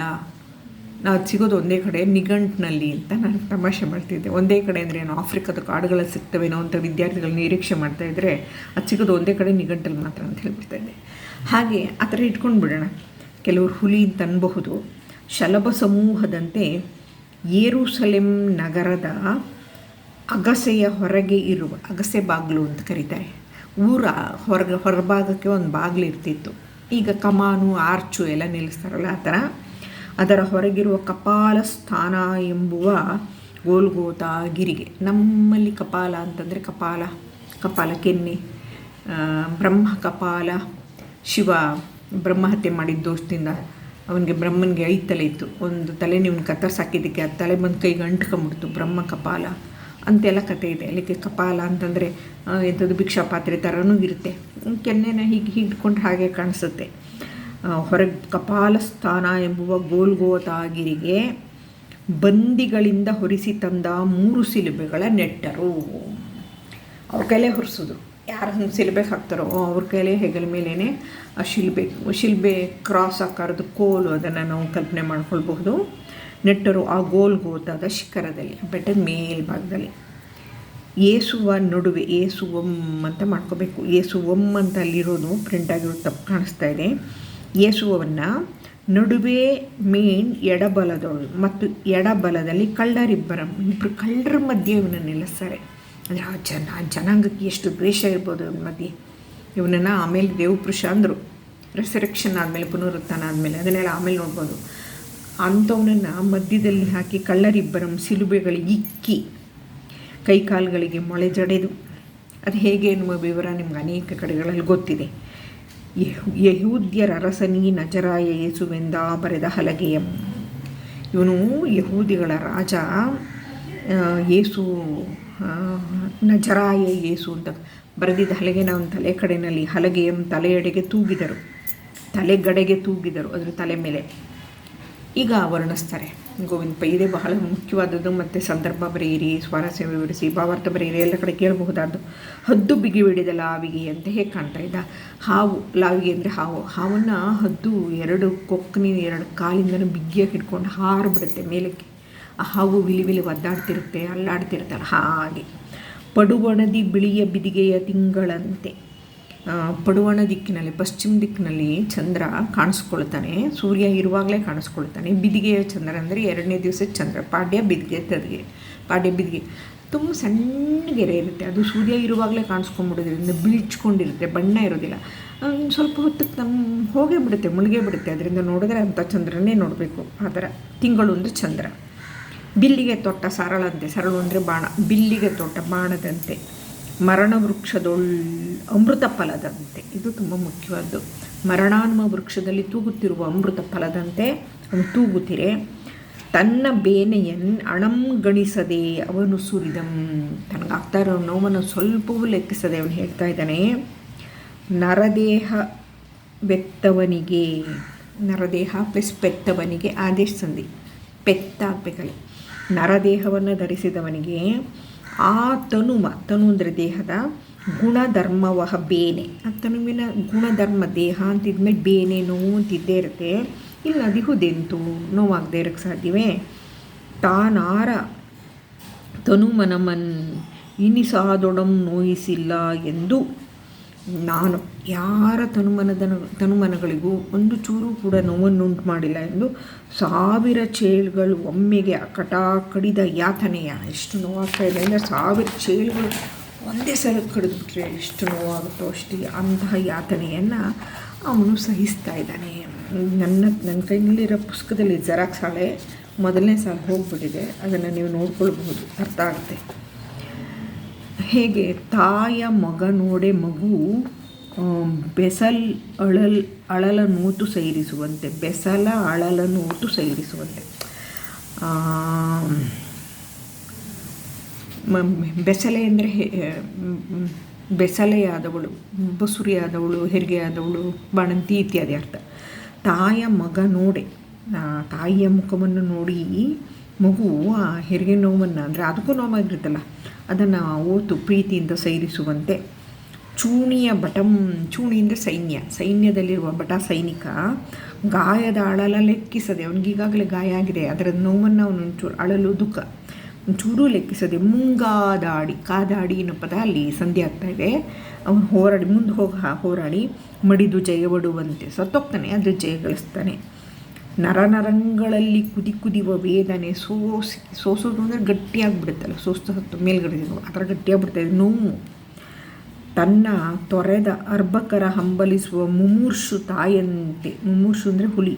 ನಾವು ಸಿಗೋದು ಒಂದೇ ಕಡೆ, ನಿಘಂಟಿನಲ್ಲಿ ಅಂತ ನಾನು ತಮಾಷೆ ಮಾಡ್ತಿದ್ದೆ. ಒಂದೇ ಕಡೆ ಅಂದರೆ ಏನು, ಆಫ್ರಿಕಾದ ಕಾಡುಗಳಲ್ಲಿ ಸಿಗ್ತವೇನೋ ಅಂತ ವಿದ್ಯಾರ್ಥಿಗಳು ನಿರೀಕ್ಷೆ ಮಾಡ್ತಾಯಿದ್ರೆ, ಅದು ಸಿಗೋದು ಒಂದೇ ಕಡೆ, ನಿಘಂಟಲ್ಲಿ ಮಾತ್ರ ಅಂತ ಹೇಳ್ಬಿಡ್ತಾಯಿದ್ದೆ. ಹಾಗೆ ಆ ಥರ ಇಟ್ಕೊಂಡು ಬಿಡೋಣ. ಕೆಲವರು ಹುಲಿ ಅಂತ ಅನ್ಬಹುದು. ಶಲಭ ಸಮೂಹದಂತೆ ಯೆರೂಸಲೇಮ್ ನಗರದ ಅಗಸೆಯ ಹೊರಗೆ ಇರುವ, ಅಗಸೆ ಬಾಗಿಲು ಅಂತ ಕರೀತಾರೆ, ಊರ ಹೊರಭಾಗಕ್ಕೆ ಒಂದು ಬಾಗಿಲು ಇರ್ತಿತ್ತು. ಈಗ ಕಮಾನು, ಆರ್ಚು ಎಲ್ಲ ನಿಲ್ಲಿಸ್ತಾರಲ್ಲ ಆ ಥರ. ಅದರ ಹೊರಗಿರುವ ಕಪಾಲ ಸ್ಥಾನ ಎಂಬುವ ಗೋಲ್ಗೋತ ಗಿರಿಗೆ. ನಮ್ಮಲ್ಲಿ ಕಪಾಲ ಅಂತಂದರೆ ಕಪಾಲ ಕೆನ್ನೆ, ಬ್ರಹ್ಮ ಕಪಾಲ. ಶಿವ ಬ್ರಹ್ಮಹತ್ಯೆ ಮಾಡಿದ ದೋಷದಿಂದ ಬ್ರಹ್ಮನಿಗೆ 5 ತಲೆ ಇತ್ತು. ಒಂದು ತಲೆ ನೀವು ಕತ್ತರಿಸಾಕಿದ್ದಕ್ಕೆ ಆ ತಲೆ ಬಂದು ಕೈಗೆ ಅಂಟ್ಕೊಂಬಿಡ್ತು, ಬ್ರಹ್ಮ ಕಪಾಲ ಅಂತೆಲ್ಲ ಕಥೆ ಇದೆ. ಅದಕ್ಕೆ ಕಪಾಲ ಅಂತಂದರೆ ಎಂಥದ್ದು ಭಿಕ್ಷಾ ಪಾತ್ರೆ ಥರನೂ ಇರುತ್ತೆ. ಕೆನ್ನೆನ ಹೀಗೆ ಹಿಡ್ಕೊಂಡು ಹಾಗೆ ಕಾಣಿಸುತ್ತೆ. ಹೊರಗೆ ಕಪಾಲ ಸ್ಥಾನ ಎಂಬುವ ಗೋಲ್ಗೋತಾಗಿರಿಗೆ ಬಂದಿಗಳಿಂದ ಹೊರಿಸಿ ತಂದ 3 ಶಿಲುಬೆಗಳ ನೆಟ್ಟರು. ಅವ್ರ ಕೈಲೇ ಹೊರಿಸಿದ್ರು. ಯಾರು ಶಿಲ್ಬೆ ಹಾಕ್ತಾರೋ ಅವ್ರ ಕೈಲೇ ಹೆಗಲ ಮೇಲೇ ಆ ಶಿಲ್ಬೆ ಕ್ರಾಸ್ ಆಕಾರದ ಕೋಲು, ಅದನ್ನು ನಾವು ಕಲ್ಪನೆ ಮಾಡ್ಕೊಳ್ಬಹುದು. ನೆಟ್ಟರು ಆ ಗೋಲ್ಗೋತಾದ ಶಿಖರದಲ್ಲಿ, ಬೆಟ್ಟದ ಮೇಲ್ಭಾಗದಲ್ಲಿ ಯೇಸುವ ನಡುವೆ, ಯೇಸುವಂ ಅಂತ ಮಾಡ್ಕೋಬೇಕು. ಯೇಸುವಂ ಅಂತ ಅಲ್ಲಿರೋದು ಪ್ರಿಂಟ್ ಆಗಿರೋದು ತಪ್ಪು ಕಾಣಿಸ್ತಾ ಇದೆ. ಯೇಸುವನ್ನು ನಡುವೆ ಮೇನ್ ಎಡಬಲದವಳು ಮತ್ತು ಎಡಬಲದಲ್ಲಿ ಇಬ್ಬರು ಕಳ್ಳರ ಮಧ್ಯೆ ಇವನ್ನ ನಿಲ್ಲಿಸ್ತಾರೆ. ಅಂದರೆ ಆ ಜನಾಂಗಕ್ಕೆ ಎಷ್ಟು ದ್ವೇಷ ಇರ್ಬೋದು ಇವನ ಮಧ್ಯೆ. ಇವನನ್ನು ಆಮೇಲೆ ದೇವಪುರುಷ ಅಂದರು, ರೆಸರೆಕ್ಷನ್ ಆದಮೇಲೆ, ಪುನರುತ್ಥಾನ ಆದಮೇಲೆ, ಅದನ್ನೆಲ್ಲ ಆಮೇಲೆ ನೋಡ್ಬೋದು. ಅಂಥವನನ್ನು ಮಧ್ಯದಲ್ಲಿ ಹಾಕಿ ಕಳ್ಳರಿಬ್ಬರಂ ಸಿಲುಬೆಗಳಿಗೆ ಇಕ್ಕಿ ಕೈಕಾಲುಗಳಿಗೆ ಮೊಳೆ ಜಡೆದು, ಅದು ಹೇಗೆ ಎನ್ನುವ ವಿವರ ನಿಮ್ಗೆ ಅನೇಕ ಕಡೆಗಳಲ್ಲಿ ಗೊತ್ತಿದೆ. ಯಹೂದ್ಯರ ಅರಸನಿ ನಜರಾಯ ಯೇಸುವೆಂದ ಬರೆದ ಹಲಗೆಯಂ. ಇವನು ಯಹೂದಿಗಳ ರಾಜ ಯೇಸು, ನಜರಾಯ ಯೇಸು ಅಂತ ಬರೆದಿದ್ದ ಹಲಗೆನ ಅವನ ತಲೆ ಕಡೆಯಲ್ಲಿ ಹಲಗೆಯಂ ತಲೆಯೆಡೆಗೆ ತೂಗಿದರು, ತಲೆಗಡೆಗೆ ತೂಗಿದರು, ಅದರ ತಲೆ ಮೇಲೆ. ಈಗ ವರ್ಣಿಸ್ತಾರೆ ಗೋವಿಂದ ಪೈ. ಇದೇ ಬಹಳ ಮುಖ್ಯವಾದದ್ದು. ಮತ್ತು ಸಂದರ್ಭ ಬರೆಯಿರಿ, ಸ್ವಾರಸ್ಯ ವಿವರಿಸಿ, ಭಾವಾರ್ಥ ಬರೆಯಿರಿ, ಎಲ್ಲ ಕಡೆ ಕೇಳಬಹುದಾದ್ದು. ಹದ್ದು ಬಿಗಿಬಿಡಿದ ಲಾವಿಗೆ ಅಂತ ಹೇಗೆ ಕಾಣ್ತಾ ಇದ್ದ. ಹಾವು, ಲಾವಿಗೆ ಅಂದರೆ ಹಾವು. ಹಾವನ್ನು ಹದ್ದು ಎರಡು ಕಾಲಿಂದನೂ ಬಿಗಿಯಾಗಿ ಹಿಡ್ಕೊಂಡು ಹಾರಿಬಿಡುತ್ತೆ ಮೇಲಕ್ಕೆ. ಆ ಹಾವು ವಿಲಿ ಒದ್ದಾಡ್ತಿರುತ್ತೆ, ಅಲ್ಲಾಡ್ತಿರುತ್ತಲ್ಲ ಹಾಗೆ. ಪಡುವಣದಿ ಬಿಳಿಯ ಬಿದಿಗೆಯ ತಿಂಗಳಂತೆ. ಪಡುವಣ ದಿಕ್ಕಿನಲ್ಲಿ, ಪಶ್ಚಿಮ ದಿಕ್ಕಿನಲ್ಲಿ ಚಂದ್ರ ಕಾಣಿಸ್ಕೊಳ್ತಾನೆ, ಸೂರ್ಯ ಇರುವಾಗಲೇ ಕಾಣಿಸ್ಕೊಳ್ತಾನೆ. ಬಿದಿಗೆಯ ಚಂದ್ರ ಅಂದರೆ 2ನೇ ದಿವಸದ ಚಂದ್ರ. ಪಾಡ್ಯ ಬಿದಿಗೆ ತುಂಬ ಸಣ್ಣಗೆರೆ ಇರುತ್ತೆ, ಅದು ಸೂರ್ಯ ಇರುವಾಗಲೇ ಕಾಣಿಸ್ಕೊಂಡ್ಬಿಡೋದ್ರಿಂದ ಬಿಳಿಚ್ಕೊಂಡಿರುತ್ತೆ, ಬಣ್ಣ ಇರೋದಿಲ್ಲ. ಸ್ವಲ್ಪ ಹೊತ್ತಕ್ಕೆ ಹೋಗೇ ಬಿಡುತ್ತೆ, ಮುಳುಗೇ ಬಿಡುತ್ತೆ. ಅದರಿಂದ ನೋಡಿದ್ರೆ ಅಂಥ ಚಂದ್ರನೇ ನೋಡಬೇಕು. ಆ ಥರ ತಿಂಗಳು ಅಂದರೆ ಚಂದ್ರ. ಬಿಲ್ಲಿಗೆ ತೊಟ್ಟ ಸರಳಂತೆ, ಸರಳು ಅಂದರೆ ಬಾಣ, ಬಿಲ್ಲಿಗೆ ತೊಟ್ಟ ಬಾಣದಂತೆ. ಮರಣ ಅಮೃತ ಫಲದಂತೆ, ಇದು ತುಂಬ ಮುಖ್ಯವಾದ್ದು. ಮರಣಾನ್ಮ ವೃಕ್ಷದಲ್ಲಿ ತೂಗುತ್ತಿರುವ ಅಮೃತ ಫಲದಂತೆ ಅವನು ತೂಗುತ್ತಿರೆ. ತನ್ನ ಬೇನೆಯನ್ ಅಣಂಗಣಿಸದೆ ಅವನು ಸುರಿದಂ. ತನಗಾಗ್ತಾ ಇರೋ ನೋವನ್ನು ಸ್ವಲ್ಪವೂ ಲೆಕ್ಕಿಸದೆ ಅವನು ಹೇಳ್ತಾ ಇದ್ದಾನೆ. ನರದೇಹ ಬೆತ್ತವನಿಗೆ, ನರದೇಹ ಪ್ಲಸ್ ಪೆತ್ತವನಿಗೆ ಆದೇಶ ಸಂಧಿ, ಪೆತ್ತ ಆಗಬೇಕಲ್ಲಿ. ನರದೇಹವನ್ನು ಧರಿಸಿದವನಿಗೆ ಆ ತನು ಅಂದರೆ ದೇಹದ ಗುಣಧರ್ಮವಹ ಬೇನೆ. ಆ ತನುವಿನ ಗುಣಧರ್ಮ ದೇಹ ಅಂತಿದ್ಮೇಲೆ ಬೇನೆ, ನೋವು ಅಂತಿದ್ದೇ ಇರುತ್ತೆ. ಇಲ್ಲ ಅದಿಹುದೆಂತು ನೋವಾಗದೇ ಇರೋಕ್ಕೆ ಸಾಧ್ಯವೇ. ತಾನಾರ ತನು ಮನಮನ್ ಇನಿಸಾದೊಡಂ ನೋಯಿಸಿಲ್ಲ ಎಂದು ನಾನು ಯಾರ ತನುಮನಗಳಿಗೂ ಒಂದು ಚೂರು ಕೂಡ ನೋವನ್ನುಂಟು ಮಾಡಿಲ್ಲ ಎಂದು 1000 ಚೇಳುಗಳು ಒಮ್ಮೆಗೆ ಅಕಟ ಕಡಿದ ಯಾತನೆಯ. ಎಷ್ಟು ನೋವಾಗ್ತಾ ಇದೆ ಅಂದರೆ 1000 ಚೇಳುಗಳು ಒಂದೇ ಸಲ ಕಡಿದ್ಬಿಟ್ರೆ ಎಷ್ಟು ನೋವಾಗುತ್ತೋ ಅಷ್ಟು ಅಂತಹ ಯಾತನೆಯನ್ನು ಅವನು ಸಹಿಸ್ತಾ ಇದ್ದಾನೆ. ನನ್ನ ಕೈನಲ್ಲಿರೋ ಪುಸ್ತಕದಲ್ಲಿ ಜೆರಾಕ್ಸ್ ಹಾಳೆ ಮೊದಲನೇ ಸಾಲ ಹೋಗ್ಬಿಟ್ಟಿದೆ, ಅದನ್ನು ನೀವು ನೋಡ್ಕೊಳ್ಬಹುದು, ಅರ್ಥ ಆಗುತ್ತೆ. ಹೇಗೆ ತಾಯ ಮಗ ನೋಡೆ ಮಗು ಬೆಸಲ್ ಅಳಲ ನೋಟು ಸೈರಿಸುವಂತೆ, ಬೆಸಲ ಅಳಲ ನೋಟು ಸೈರಿಸುವಂತೆ. ಬೆಸಲೆ ಅಂದರೆ ಬೆಸಲೆಯಾದವಳು, ಬಸುರಿಯಾದವಳು, ಹೆರಿಗೆಯಾದವಳು, ಬಾಣಂತಿ ಇತ್ಯಾದಿ ಅರ್ಥ. ತಾಯ ಮಗ ನೋಡೆ, ತಾಯಿಯ ಮುಖವನ್ನು ನೋಡಿ ಮಗು ಆ ಹೆರಿಗೆ ನೋವನ್ನು, ಅಂದರೆ ಅದಕ್ಕೂ ನೋವಾಗಿರುತ್ತಲ್ಲ, ಅದನ್ನು ಓತು ಪ್ರೀತಿಯಿಂದ ಸೈರಿಸುವಂತೆ. ಚೂಣಿಯ ಬಟಂ, ಚೂಣಿ ಅಂದರೆ ಸೈನ್ಯದಲ್ಲಿರುವ ಬಟ ಸೈನಿಕ ಗಾಯದ ಅಳಲ ಲೆಕ್ಕಿಸದೆ, ಅವನಿಗೀಗಾಗಲೇ ಗಾಯ ಆಗಿದೆ, ಅದರ ನೋವನ್ನು ಅವನು ಒಂಚೂರು ಅಳಲು ದುಃಖ ಒಂಚೂರು ಲೆಕ್ಕಿಸದೆ ಕಾದಾಡಿ ಅನ್ನೋ ಪದ ಅಲ್ಲಿ ಸಂಧಿ ಆಗ್ತಾಯಿದೆ. ಅವನು ಮುಂದೆ ಹೋರಾಡಿ ಮಡಿದು ಜಯವಡುವಂತೆ, ಸತ್ತೋಗ್ತಾನೆ ಆದರೆ ಜಯಗಳಿಸ್ತಾನೆ. ನರನರಂಗಳಲ್ಲಿ ಕುದಿಯುವ ವೇದನೆ, ಸೋಸೋದು ಅಂದರೆ ಗಟ್ಟಿಯಾಗಿಬಿಡುತ್ತಲ್ಲ, ಸತ್ತು ಮೇಲ್ಗಡೆ ಆ ಥರ ಗಟ್ಟಿಯಾಗಿಬಿಡ್ತಾಯಿದೆ ನೋವು. ತನ್ನ ತೊರೆದ ಅರ್ಭಕರ ಹಂಬಲಿಸುವ ಮುಮೂರ್ಷು ತಾಯಂತೆ. ಮುಮೂರ್ಷು ಅಂದರೆ ಹುಲಿ.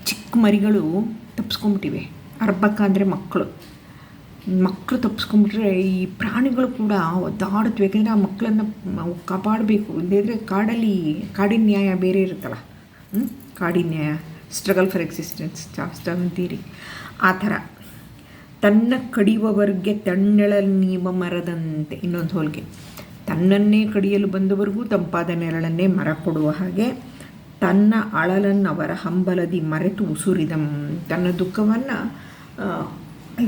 ಚಿಕ್ಕ ಮರಿಗಳು ತಪ್ಪಿಸ್ಕೊಂಡ್ಬಿಟ್ಟಿವೆ. ಅರ್ಭಕ ಅಂದರೆ ಮಕ್ಕಳು ತಪ್ಪಿಸ್ಕೊಂಡ್ಬಿಟ್ರೆ ಈ ಪ್ರಾಣಿಗಳು ಕೂಡ ಒದ್ದಾಡುತ್ತವೆ. ಯಾಕೆಂದರೆ ಆ ಮಕ್ಕಳನ್ನು ಕಾಪಾಡಬೇಕು. ಇಲ್ಲದಿದ್ದರೆ ಕಾಡಿನ ನ್ಯಾಯ ಬೇರೆ ಇರುತ್ತಲ್ಲ, ಕಾಡಿನ ನ್ಯಾಯ, ಸ್ಟ್ರಗಲ್ ಫಾರ್ ಎಕ್ಸಿಸ್ಟೆನ್ಸ್ ಅಂತೀರಿ, ಆ ಥರ. ತನ್ನ ಕಡಿಯುವವರಿಗೆ ತಣ್ಣೆಳಲು ನೀವ ಮರದಂತೆ, ಇನ್ನೊಂದು ಹೋಲಿಕೆ. ತನ್ನನ್ನೇ ಕಡಿಯಲು ಬಂದವರಿಗೂ ತಂಪಾದ ನೆರಳನ್ನೇ ಮರ ಕೊಡುವ ಹಾಗೆ ತನ್ನ ಅಳಲನ್ನು ಅವರ ಹಂಬಲದಿ ಮರೆತು ಉಸುರಿದಂ. ತನ್ನ ದುಃಖವನ್ನು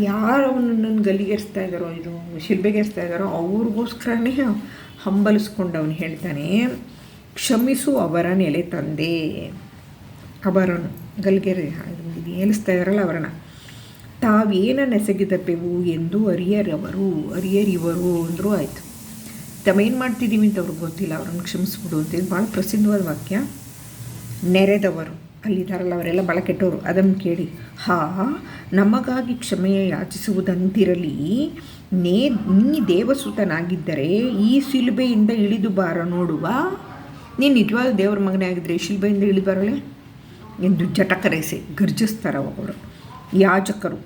ಯಾರು ಅವನನ್ನು ಗಲ್ಲಿಗೇರಿಸ್ತಾ ಇದ್ದಾರೋ, ಇದು ಶಿಲ್ಬೆಗೇರಿಸ್ತಾ ಇದ್ದಾರೋ ಅವ್ರಿಗೋಸ್ಕರನೇ ಹಂಬಲಿಸ್ಕೊಂಡು ಅವನು ಹೇಳ್ತಾನೆ, ಕ್ಷಮಿಸು ಅವರ ನೆಲೆ ತಂದೆ. ಅವರನ್ನು ಗಲ್ಲಿಗೇರಿ ಏಲಿಸ್ತಾ ಇದ್ದಾರಲ್ಲ ಅವರನ್ನು, ತಾವೇನೆಸಗಿದಪ್ಪೆವು ಎಂದು ಅರಿಯರಿವರು ಅಂದರೂ ಆಯಿತು. ತಾವೇನು ಮಾಡ್ತಿದ್ದೀವಿ ಅಂತ ಅವ್ರಿಗೆ ಗೊತ್ತಿಲ್ಲ, ಅವ್ರನ್ನ ಕ್ಷಮಿಸ್ಬಿಡು ಅಂತ. ಇದು ಭಾಳ ಪ್ರಸಿದ್ಧವಾದ ವಾಕ್ಯ. ನೆರೆದವರು ಅಲ್ಲಿದ್ದಾರಲ್ಲ ಅವರೆಲ್ಲ ಭಾಳ ಕೆಟ್ಟವರು, ಅದನ್ನು ಕೇಳಿ ನಮಗಾಗಿ ಕ್ಷಮೆಯ ಯಾಚಿಸುವುದಂತಿರಲಿ, ನೀ ದೇವಸುತನಾಗಿದ್ದರೆ ಈ ಶಿಲುಬೆಯಿಂದ ಇಳಿದು ಬಾರ ನೋಡುವ. ನೀನು ನಿಜವಾದ ದೇವರ ಮಗನೇ ಆಗಿದ್ದರೆ ಈ ಶಿಲುಬೆಯಿಂದ ಇಳಿದು ಬರಲೇ ಎಂದು ಜಟಕರೆಸಿ ಗರ್ಜಿಸ್ತಾರೆ ಅವರು ಯಾಜಕರು.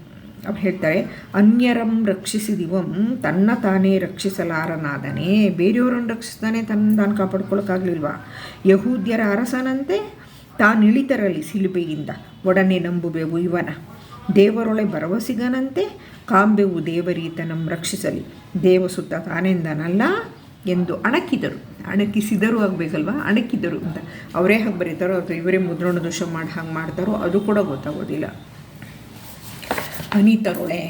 ಅವ್ರು ಹೇಳ್ತಾರೆ, ಅನ್ಯರಂ ರಕ್ಷಿಸಿದಿವಂ ತನ್ನ ತಾನೇ ರಕ್ಷಿಸಲಾರನಾದನೇ. ಬೇರೆಯವರನ್ನು ರಕ್ಷಿಸ್ತಾನೆ, ತಾನು ಕಾಪಾಡ್ಕೊಳ್ಳೋಕ್ಕಾಗಲಿಲ್ವಾ? ಯಹೂದ್ಯರ ಅರಸನಂತೆ ತಾನಿಳಿತರಲಿ ಶಿಲುಬೆಯಿಂದ, ಒಡನೆ ನಂಬುವೆವು ಇವನ. ದೇವರೊಳೆ ಭರವಸಿಗನಂತೆ ಕಾಂಬೆವು ದೇವರೀತನಂ ರಕ್ಷಿಸಲಿ, ದೇವಸುತ್ತ ತಾನೆಂದನಲ್ಲ ಎಂದು ಅಣಕಿಸಿದರು ಆಗಬೇಕಲ್ವ, ಅಣಕಿದರು ಅಂತ ಅವರೇ ಹಾಗೆ ಬರೀತಾರೋ ಅಥವಾ ಇವರೇ ಮುದ್ರಣ ದೋಷ ಮಾಡಿ ಹಾಗೆ ಮಾಡ್ತಾರೋ ಅದು ಕೂಡ ಗೊತ್ತಾಗೋದಿಲ್ಲ. ಅನಿತರೊಳೆ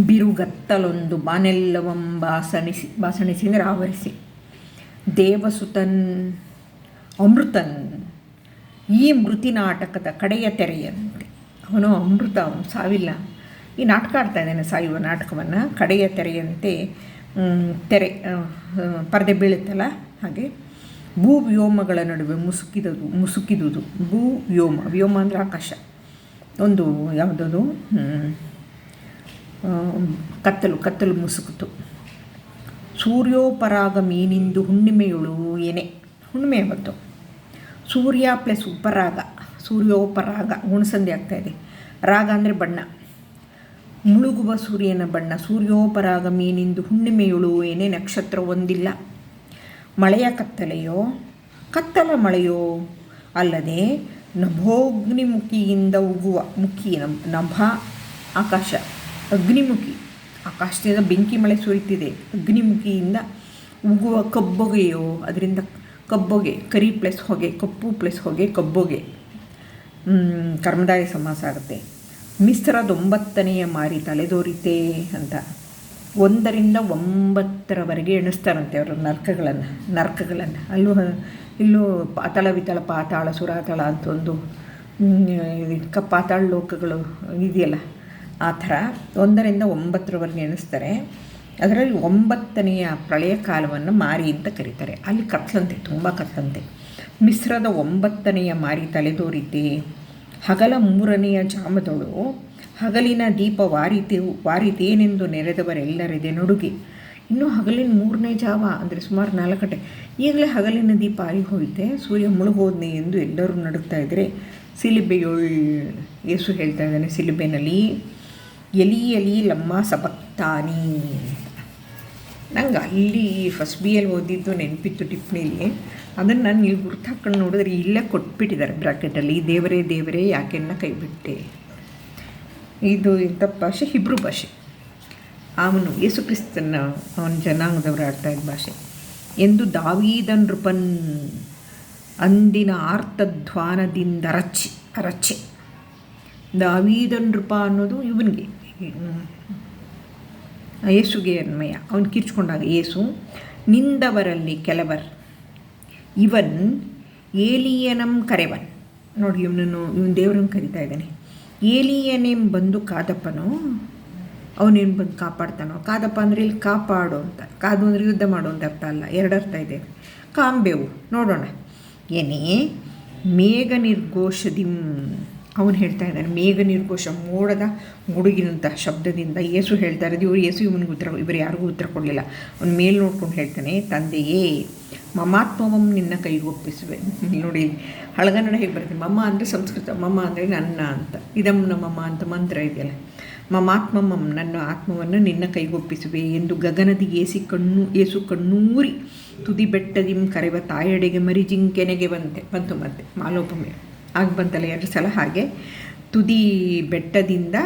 ಬಿರುಗತ್ತಲೊಂದು ಬಾನೆಲ್ಲವಂ ಬಾಸಣಿಸಿ ಅಂದರೆ ಆವರಿಸಿ, ದೇವಸುತನ್ ಅಮೃತನ್ ಈ ಮೃತಿ ನಾಟಕದ ಕಡೆಯ ತೆರೆಯಂತೆ. ಅವನು ಅಮೃತ, ಅವನು ಸಾವಿಲ್ಲ. ಈ ನಾಟಕ ಆಡ್ತಾ ಇದ್ದಾನೆ, ಸಾಯುವ ನಾಟಕವನ್ನು. ಕಡೆಯ ತೆರೆಯಂತೆ ತೆರೆ ಪರದೆ ಬೀಳುತ್ತಲ್ಲ ಹಾಗೆ ಭೂವ್ಯೋಮಗಳ ನಡುವೆ ಮುಸುಕಿದುದು. ವ್ಯೋಮ ಅಂದರೆ ಆಕಾಶ. ಒಂದು ಯಾವುದದು ಕತ್ತಲು ಮುಸುಕಿತು. ಸೂರ್ಯೋಪರಾಗ ಮೀನಿಂದು ಹುಣ್ಣಿಮೆಯುಳು ಏನೇ, ಹುಣ್ಣಿಮೆ ಹೊತ್ತು ಸೂರ್ಯ ಪ್ಲಸ್ ಉಪರಾಗ, ಸೂರ್ಯೋಪರಾಗ ಗುಣಸಂಧಿ ಆಗ್ತಾಯಿದೆ. ರಾಗ ಅಂದರೆ ಬಣ್ಣ, ಮುಳುಗುವ ಸೂರ್ಯನ ಬಣ್ಣ. ಸೂರ್ಯೋಪರಾಗ ಮೀನಿಂದು ಹುಣ್ಣಿಮೆಯುಳು ಏನೇ, ನಕ್ಷತ್ರ ಒಂದಿಲ್ಲ. ಮಳೆಯ ಕತ್ತಲ ಮಳೆಯೋ ಅಲ್ಲದೆ ನಭೋಗ್ನಿಮುಖಿಯಿಂದ ಉಗುವ ನಭ ಆಕಾಶ, ಅಗ್ನಿಮುಖಿ, ಆಕಾಶದಿಂದ ಬೆಂಕಿ ಮಳೆ ಸುರಿತಿದೆ. ಅಗ್ನಿಮುಖಿಯಿಂದ ಉಗುವ ಕಬ್ಬೊಗೆಯೋ, ಅದರಿಂದ ಕಬ್ಬೊಗೆ, ಕರಿ ಪ್ಲಸ್ ಹೊಗೆ, ಕಪ್ಪು ಪ್ಲಸ್ ಹೊಗೆ, ಕಬ್ಬೊಗೆ. ಕರ್ಮದಾಯ ಸಮಾಸ ಆಗುತ್ತೆ. ಮಿಶ್ರದ 9ನೆಯ ಮಾರಿ ತಲೆದೋರಿತೆ ಅಂತ 1ರಿಂದ 9ರವರೆಗೆ ಎಣಿಸ್ತಾರಂತೆ ಅವರು ನರಕಗಳನ್ನು. ಇಲ್ಲೂ ಪಾತಾಳ ವಿತಾಳ, ಪಾತಾಳ ಸುರಾತಾಳ ಅಂತ ಒಂದು ಪಾತಾಳ ಲೋಕಗಳು ಇದೆಯಲ್ಲ, ಆ ಥರ 1ರಿಂದ 9ರವರೆಗೆ ಎಣಿಸ್ತಾರೆ. ಅದರಲ್ಲಿ 9ನೆಯ ಪ್ರಳಯ ಕಾಲವನ್ನು ಮಾರಿ ಅಂತ ಕರೀತಾರೆ. ಅಲ್ಲಿ ಕತ್ಲಂತೆ, ತುಂಬ ಕತ್ಲಂತೆ. ಮಿಶ್ರದ 9ನೆಯ ಮಾರಿ ತಲೆದೋರಿತೆ. ಹಗಲ 3ನೆಯ ಜಾಮದಳು ಹಗಲಿನ ದೀಪ ವಾರಿತೇನೆಂದು ನೆರೆದವರೆಲ್ಲರಿದೆ ನಡುಗೆ. ಇನ್ನೂ ಹಗಲಿನ 3ನೇ ಜಾವ ಅಂದರೆ ಸುಮಾರು 4 ಗಂಟೆ. ಈಗಲೇ ಹಗಲಿನ ದೀಪ ಆರಿ ಹೋಯಿತೆ, ಸೂರ್ಯ ಮುಳುಗೋದ್ನೆ ಎಂದು ಎಲ್ಲರೂ ನಡುಗ್ತಾ ಇದ್ದರೆ ಯೇಸು ಹೇಳ್ತಾ ಇದ್ದಾನೆ ಶಿಲುಬೆನಲ್ಲಿ, ಎಲಿ ಲಮ್ಮ ಸಬಕ್ತಾನಿ. ನಂಗೆ ಅಲ್ಲಿ ಫಸ್ಟ್ BL ಓದಿದ್ದು ನೆನಪಿತ್ತು ಟಿಪ್ಪಣಿಲಿ. ಅದನ್ನು ನಾನು ಇಲ್ಲಿ ಗುರ್ತು ಹಾಕೊಂಡು ನೋಡಿದ್ರೆ ಇಲ್ಲೇ ಕೊಟ್ಬಿಟ್ಟಿದ್ದಾರೆ ಬ್ರಾಕೆಟಲ್ಲಿ, ದೇವರೇ ಯಾಕೆನ್ನ ಕೈಬಿಟ್ಟೆ. ಇದು ಇಂಥ ಭಾಷೆ ಹಿಬ್ರು ಭಾಷೆ. ಅವನು ಯೇಸು ಕ್ರಿಸ್ತನ ಅವನ ಜನಾಂಗದವರು ಆಡ್ತಾ ಇದ್ದ ಭಾಷೆ. ಎಂದು ದಾವೀದನ್ ನೃಪನ್ ಅಂದಿನ ಆರ್ತಧ್ವಾನದಿಂದ ರಚ್ಚೆ. ದಾವೀದನ್ ನೃಪ ಅನ್ನೋದು ಇವನಿಗೆ, ಯೇಸುಗೆ ಅನ್ವಯ. ಅವನು ಕಿರ್ಚ್ಕೊಂಡಾಗ ಯೇಸು ನಿಂದವರಲ್ಲಿ ಕೆಲವರು ಇವನ್ ಏಲಿಯನಂ ಕರೆವನ್. ನೋಡಿ, ಇವನು ದೇವರನ್ನು ಕರಿತಾ ಇದ್ದಾನೆ. ಏಲಿಯನೇಂ ಬಂದು ಕಾದಪ್ಪನೋ, ಅವನೇನು ಬಂದು ಕಾಪಾಡ್ತಾನೋ. ಕಾದಪ್ಪ ಅಂದರೆ ಇಲ್ಲಿ ಕಾಪಾಡು ಅಂತ, ಕಾದು ಅಂದರೆ ಯುದ್ಧ ಮಾಡು ಅಂತ ಅರ್ಥ ಅಲ್ಲ, 2 ಅರ್ಥ ಇದೆ. ಕಾಂಬೆವು ನೋಡೋಣ. ಏನೇ ಮೇಘ ನಿರ್ಘೋಷದಿಂ, ಅವನು ಹೇಳ್ತಾ ಇದ್ದಾನೆ ಮೇಘ ನಿರ್ಘೋಷ, ಮೋಡದ ಗುಡುಗಿನಂಥ ಶಬ್ದದಿಂದ. ಯೇಸು ಹೇಳ್ತಾ ಇರೋದು, ಇವರು ಯಾರಿಗೂ ಉತ್ತರ ಕೊಡಲಿಲ್ಲ. ಅವನು ಮೇಲೆ ನೋಡ್ಕೊಂಡು ಹೇಳ್ತಾನೆ, ತಂದೆಯೇ ಮಮಾತ್ಮವಂ ನಿನ್ನ ಕೈಗೊಪ್ಪಿಸುವೆ. ನೋಡಿ ಹಳಗನ್ನಡ ಹೇಗೆ ಬರುತ್ತೆ, ಮಮ್ಮ ಅಂದರೆ ಸಂಸ್ಕೃತ, ಮಮ್ಮ ಅಂದರೆ ನನ್ನ ಅಂತ, ಇದಂ ನಮ್ಮಮ್ಮ ಅಂತ ಮಂತ್ರ ಇದೆಯಲ್ಲ. ಮಮಾತ್ಮಮಂ ನನ್ನ ಆತ್ಮವನ್ನು ನಿನ್ನ ಕೈಗೊಪ್ಪಿಸುವೆ ಎಂದು ಗಗನದಿ ಏಸು ಕಣ್ಣೂರಿ ತುದಿ ಬೆಟ್ಟದಿಂ ಕರೆವ ತಾಯಡೆಗೆ ಮರಿಜಿಂಕೆನೆಗೆ ಬಂತು ಮತ್ತೆ ಮಾಲೋಪಮೆ ಆಗಿ ಬಂತಲ್ಲ 2 ಸಲ. ಹಾಗೆ ತುದಿ ಬೆಟ್ಟದಿಂದ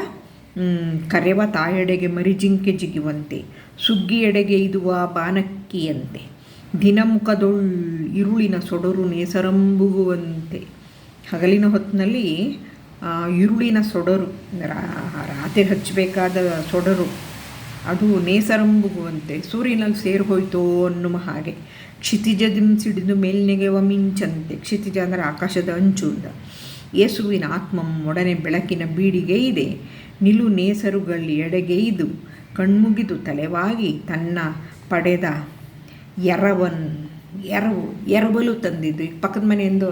ಕರೆವ ತಾಯಡೆಗೆ ಮರಿಜಿಂಕೆ ಜಿಗುವಂತೆ, ಸುಗ್ಗಿಯೆಡೆಗೆ ಇದುವ ಬಾನಕ್ಕಿಯಂತೆ, ದಿನಮುಖದೊಳ್ ಇರುಳಿನ ಸೊಡರು ನೇಸರಂಬುಗುವಂತೆ. ಹಗಲಿನ ಹೊತ್ತಿನಲ್ಲಿ ಈರುಳ್ಳಿನ ಸೊಡರು, ರಾತ್ರಿ ಹಚ್ಚಬೇಕಾದ ಸೊಡರು ಅದು ನೇಸರಂಬುಗುವಂತೆ ಸೂರ್ಯನಲ್ಲಿ ಸೇರಿ ಹೋಯ್ತೋ ಅನ್ನುವ ಹಾಗೆ, ಕ್ಷಿತಿಜದಿಂ ಸಿಡಿದು ಮೇಲ್ನೆಗೆವ ಮಿಂಚಂತೆ. ಕ್ಷಿತಿಜ ಅಂದರೆ ಆಕಾಶದ ಅಂಚು ಅಂತ. ಯೇಸುವಿನ ಆತ್ಮಂ ಒಡನೆ ಬೆಳಕಿನ ಬೀಡಿಗೆ ಇದೆ, ನಿಲು ನೇಸರುಗಳು ಎಡೆಗೈದು ಕಣ್ಮುಗಿದು ತಲೆವಾಗಿ ತನ್ನ ಪಡೆದ ಎರವಲು ತಂದಿದ್ದು. ಈಗ ಪಕ್ಕದ ಮನೆಯಿಂದ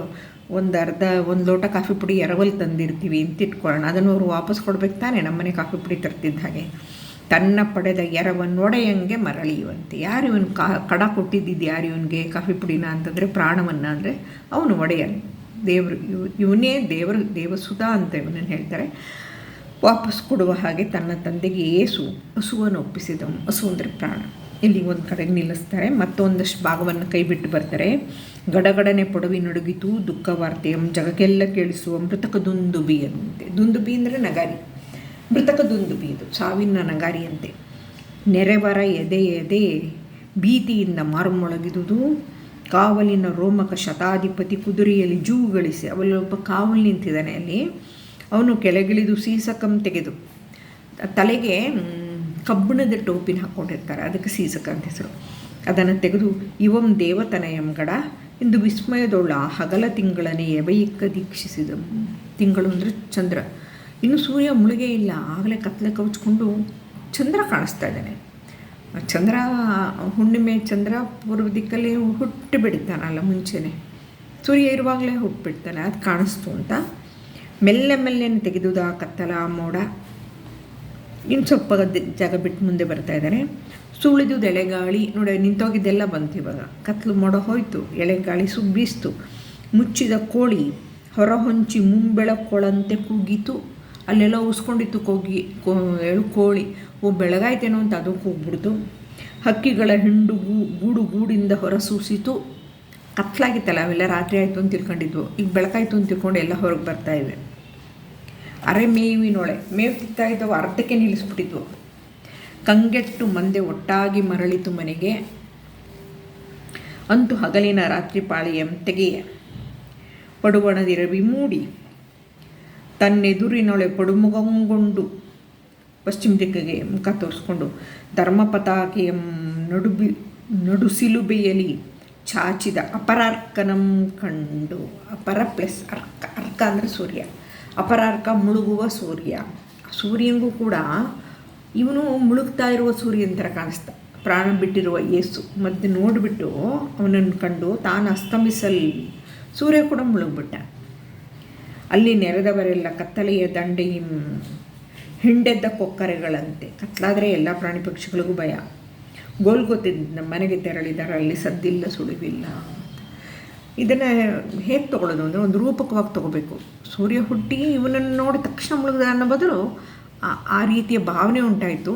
ಒಂದು ಲೋಟ ಕಾಫಿ ಪುಡಿ ಎರವಲು ತಂದಿರ್ತೀವಿ ಅಂತ ಇಟ್ಕೊಳ್ಳೋಣ, ಅದನ್ನು ಅವರು ವಾಪಸ್ ಕೊಡ್ಬೇಕು ತಾನೆ, ನಮ್ಮನೆ ಕಾಫಿ ಪುಡಿ ತರ್ತಿದ್ದ ಹಾಗೆ. ತನ್ನ ಪಡೆದ ಎರವನ್ನೊಡೆಯಂಗೆ ಮರಳಿಯುವಂತೆ. ಯಾರು ಇವನು ಕಡ ಕೊಟ್ಟಿದ್ದು, ಯಾರು ಇವನಿಗೆ ಕಾಫಿ ಪುಡಿನ ಅಂತಂದರೆ ಪ್ರಾಣವನ್ನು, ಅಂದರೆ ಅವನು ಒಡೆಯನು, ದೇವರು, ಇವನೇ ದೇವಸುತ ಅಂತ ಇವನನ್ನು ಹೇಳ್ತಾರೆ. ವಾಪಸ್ ಕೊಡುವ ಹಾಗೆ ತನ್ನ ತಂದೆಗೆ ಏಸು ಹಸುವನ್ನು ಒಪ್ಪಿಸಿದವನು. ಹಸು ಅಂದರೆ ಪ್ರಾಣ. ಇಲ್ಲಿ ಒಂದು ಕಡೆಗೆ ನಿಲ್ಲಿಸ್ತಾರೆ, ಮತ್ತೊಂದಷ್ಟು ಭಾಗವನ್ನು ಕೈ ಬಿಟ್ಟು ಬರ್ತಾರೆ. ಗಡಗಡನೆ ಪೊಡವಿ ನಡುಗಿತು ದುಃಖ ವಾರ್ತೆಯಂ ಜಗಕ್ಕೆಲ್ಲ ಕೇಳಿಸುವ ಮೃತಕ ದುಂದುಬಿ ಅಂತೆ. ದುಂದುಬಿ ಅಂದರೆ ನಗಾರಿ, ಮೃತಕ ದುಂದುಬಿ, ಇದು ಸಾವಿನ ನಗಾರಿಯಂತೆ. ನೆರೆವರ ಎದೆ ಭೀತಿಯಿಂದ ಮಾರುಮೊಳಗಿದುದು. ಕಾವಲಿನ ರೋಮಕ ಶತಾಧಿಪತಿ ಕುದುರೆಯಲ್ಲಿ ಜೂಗಳಿಸಿ, ಅವಳೊಬ್ಬ ಕಾವಲು ನಿಂತಿದ್ದಾನೆ ಅಲ್ಲಿ. ಅವನು ಕೆಳಗಿಳಿದು ಸೀಸಕಂ ತೆಗೆದು, ತಲೆಗೆ ಕಬ್ಬಿಣದ ಟೋಪಿನ ಹಾಕ್ಕೊಂಡಿರ್ತಾರೆ, ಅದಕ್ಕೆ ಸೀಸಕ ಅಂತ ಹೆಸರು. ಅದನ್ನು ತೆಗೆದು ಇವಂ ದೇವತನಯಂ ಗಡ ಎಂದು ವಿಸ್ಮಯದೊಳ್ಳ ಹಗಲ ತಿಂಗಳನ್ನೇ ಎಬಯಿಕ್ಕ ದೀಕ್ಷಿಸಿದ. ತಿಂಗಳು ಅಂದರೆ ಚಂದ್ರ. ಇನ್ನು ಸೂರ್ಯ ಮುಳುಗೇ ಇಲ್ಲ, ಆಗಲೇ ಕತ್ತಲೆ ಕವಚ್ಕೊಂಡು ಚಂದ್ರ ಕಾಣಿಸ್ತಾ ಇದ್ದಾನೆ. ಚಂದ್ರ, ಹುಣ್ಣಿಮೆ ಚಂದ್ರ ಪೂರ್ವ ದಿಕ್ಕಲ್ಲಿ ಹುಟ್ಟು ಬಿಡ್ತಾನಲ್ಲ ಮುಂಚೆನೆ, ಸೂರ್ಯ ಇರುವಾಗಲೇ ಹುಟ್ಟುಬಿಡ್ತಾನೆ, ಅದು ಕಾಣಿಸ್ತು ಅಂತ. ಮೆಲ್ಲೆನೆ ತೆಗೆದುದ ಕತ್ತಲ ಮೋಡ. ಇನ್ನು ಸ್ವಲ್ಪ ಜಾಗ ಬಿಟ್ಟು ಮುಂದೆ ಬರ್ತಾ ಇದ್ದಾರೆ. ಸುಳಿದುದು ಎಳೆಗಾಳಿ, ನೋಡಿ ನಿಂತೋಗಿದ್ದೆಲ್ಲ ಬಂತು, ಇವಾಗ ಕತ್ಲು ಮೋಡ ಹೋಯಿತು, ಎಳೆಗಾಳಿ ಬೀಸ್ತು. ಮುಚ್ಚಿದ ಕೋಳಿ ಹೊರಹೊಂಚಿ ಮುಂಬೆಳಕೊಳಂತೆ ಕೂಗಿತು. ಅಲ್ಲೆಲ್ಲ ಉಸ್ಕೊಂಡಿತ್ತು ಕೋಳಿ. ಬೆಳಗಾಯ್ತೇನೋ ಅಂತ ಅದು ಕೂಗ್ಬಿಡ್ತು. ಹಕ್ಕಿಗಳ ಹಿಂಡು ಗೂಡಿಂದ ಹೊರಸೂಸಿತು. ಕತ್ಲಾಗಿತ್ತಲ್ಲ, ಅವೆಲ್ಲ ರಾತ್ರಿ ಆಯಿತು ಅಂತ ತಿಳ್ಕೊಂಡಿದ್ವು, ಈಗ ಬೆಳಕಾಯಿತು ಅಂತ ತಿಳ್ಕೊಂಡು ಎಲ್ಲ ಹೊರಗೆ ಬರ್ತಾಯಿವೆ. ಅರೆ ಮೇವಿನೊಳೆ, ಮೇವು ತಿಂತಾ ಇದ್ದವು, ಅರ್ಧಕ್ಕೆ ನಿಲ್ಲಿಸ್ಬಿಟ್ಟಿದ್ವು. ಕಂಗೆಟ್ಟು ಮಂದೆ ಒಟ್ಟಾಗಿ ಮರಳಿತು ಮನೆಗೆ. ಅಂತೂ ಹಗಲಿನ ರಾತ್ರಿ ಪಾಳಿಯಂತೆಗೆಯೇ ಪಡುವಣದಿರವಿ ಮೂಡಿ ತನ್ನೆದುರಿನೊಳೆ ಪಡುಮುಗಂಗೊಂಡು ಪಶ್ಚಿಮ ದಿಕ್ಕಿಗೆ ಮುಖ ತೋರಿಸ್ಕೊಂಡು ಧರ್ಮಪತಾಕೆಯ ನಡುಸಿಲುಬೆಯಲ್ಲಿ ಚಾಚಿದ ಅಪರಾರ್ಕನಂ ಕಂಡು. ಅಪರ ಪ್ಲಸ್ ಅರ್ಕ ಅಂದರೆ ಸೂರ್ಯ, ಅಪರಾರ್ಕ ಮುಳುಗುವ ಸೂರ್ಯ. ಸೂರ್ಯನಿಗೂ ಕೂಡ ಇವನು ಮುಳುಗ್ತಾ ಇರುವ ಸೂರ್ಯನ ಥರ ಕಾಣಿಸ್ತಾ, ಪ್ರಾಣ ಬಿಟ್ಟಿರುವ ಯೇಸು ಮಧ್ಯೆ ನೋಡಿಬಿಟ್ಟು ಅವನನ್ನು ಕಂಡು ತಾನು ಅಸ್ತಮಿಸಲಿ. ಸೂರ್ಯ ಕೂಡ ಮುಳುಗ್ಬಿಟ್ಟ. ಅಲ್ಲಿ ನೆರೆದವರೆಲ್ಲ ಕತ್ತಲೆಯ ದಂಡೆಯ ಹಿಂಡೆದ್ದ ಕೊಕ್ಕರೆಗಳಂತೆ. ಕತ್ಲಾದರೆ ಎಲ್ಲ ಪ್ರಾಣಿ ಪಕ್ಷಿಗಳಿಗೂ ಭಯ. ಗೋಲ್ಗೊತ್ತಿದ್ದ ಮನೆಗೆ ತೆರಳಿದರೆ ಅಲ್ಲಿ ಸದ್ದಿಲ್ಲ ಸುಳಿವಿಲ್ಲ. ಇದನ್ನು ಹೇಗೆ ತೊಗೊಳ್ಳೋದು ಅಂದರೆ ಒಂದು ರೂಪಕವಾಗಿ ತೊಗೋಬೇಕು. ಸೂರ್ಯ ಹುಟ್ಟಿ ಇವನನ್ನು ನೋಡಿ ತಕ್ಷಣ ಮುಳುಗದ ಅನ್ನೋ ಬದಲು ಆ ರೀತಿಯ ಭಾವನೆ ಉಂಟಾಯಿತು,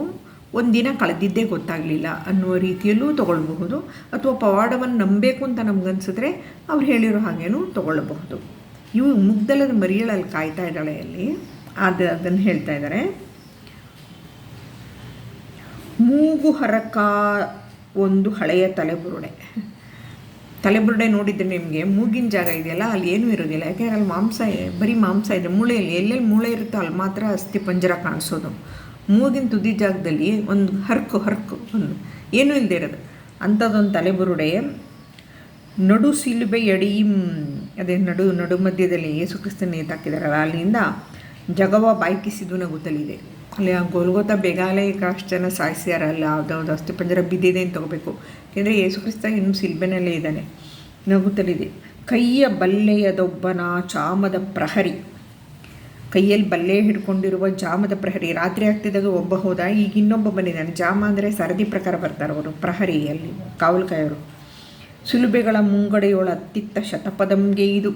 ಒಂದಿನ ಕಳೆದಿದ್ದೇ ಗೊತ್ತಾಗಲಿಲ್ಲ ಅನ್ನುವ ರೀತಿಯಲ್ಲೂ ತೊಗೊಳ್ಬಹುದು. ಅಥವಾ ಪವಾಡವನ್ನು ನಂಬಬೇಕು ಅಂತ ನಮಗನ್ಸಿದ್ರೆ ಅವ್ರು ಹೇಳಿರೋ ಹಾಗೇನೂ ತೊಗೊಳ್ಳಬಹುದು. ಇವು ಮುಗ್ದಲದ ಮರಿಯಳಲ್ಲಿ ಕಾಯ್ತಾ ಇದ್ದಾಳೆ ಅಲ್ಲಿ, ಅದನ್ನು ಹೇಳ್ತಾ ಇದ್ದಾರೆ. ಮೂಗು ಹರಕ ಒಂದು ಹಳೆಯ ತಲೆಬುರುಡೆ ನೋಡಿದರೆ ನಿಮಗೆ ಮೂಗಿನ ಜಾಗ ಇದೆಯಲ್ಲ, ಅಲ್ಲಿ ಏನೂ ಇರೋದಿಲ್ಲ. ಯಾಕೆಂದರೆ ಅಲ್ಲಿ ಬರೀ ಮಾಂಸ ಇದೆ. ಮೂಳೆಯಲ್ಲಿ ಎಲ್ಲೆಲ್ಲಿ ಮೂಳೆ ಇರುತ್ತೋ ಅಲ್ಲಿ ಮಾತ್ರ ಅಸ್ಥಿ ಪಂಜರ ಕಾಣಿಸೋದು. ಮೂಗಿನ ತುದಿ ಜಾಗದಲ್ಲಿ ಒಂದು ಹರ್ಕು ಒಂದು ಏನೂ ಇಲ್ಲದೆ ಇರೋದು ಅಂಥದ್ದೊಂದು ತಲೆಬುರುಡೆ. ನಡು ಸಿಲುಬೆ ಎಡಿ, ಅದೇ ನಡು ಮಧ್ಯದಲ್ಲಿ ಯೇಸು ಕ್ರಿಸ್ತನ ನೇತಾಕಿದಾರಲ್ಲ, ಅಲ್ಲಿಂದ ಜಗವ ಬಾಯ್ಕಿಸಿದು ನಗುತ್ತಲಿದೆ. ಅಲ್ಲಿ ಆ ಗೋಲ್ಗೋತ ಬೇಗಾಲೆ ಅಷ್ಟು ಜನ ಸಾಯಿಸ್ಯಾರಲ್ಲ, ಯಾವುದಾವ್ದು ಅಸ್ಥಿ ಪಂಜರ ಬಿದ್ದಿದೆ ಅಂತ ತಗೋಬೇಕು. ಯಾಕೆಂದರೆ ಯೇಸು ಕ್ರಿಸ್ತ ಇನ್ನು ಸಿಲ್ಬೆನಲ್ಲೇ ಇದ್ದಾನೆ, ನಗುತ್ತಲಿದೆ. ಕೈಯ ಬಲ್ಲೆಯದೊಬ್ಬನ ಚಾಮದ ಪ್ರಹರಿ, ಕೈಯಲ್ಲಿ ಬಲ್ಲೆ ಹಿಡ್ಕೊಂಡಿರುವ ಜಾಮದ ಪ್ರಹರಿ. ರಾತ್ರಿ ಆಗ್ತಿದ್ದಾಗ ಒಬ್ಬ ಹೋದ, ಈಗ ಇನ್ನೊಬ್ಬ ಬಂದಿದ್ದಾನೆ. ಜಾಮ ಅಂದರೆ ಸರದಿ ಪ್ರಕಾರ ಬರ್ತಾರೆ ಅವರು, ಪ್ರಹರಿಯಲ್ಲಿ ಕಾವಲುಕಾಯವರು. ಸಿಲುಬೆಗಳ ಮುಂಗಡೆಯೊಳ ಅತ್ತಿತ್ತ ಶತಪದಂಗೆ ಇದು.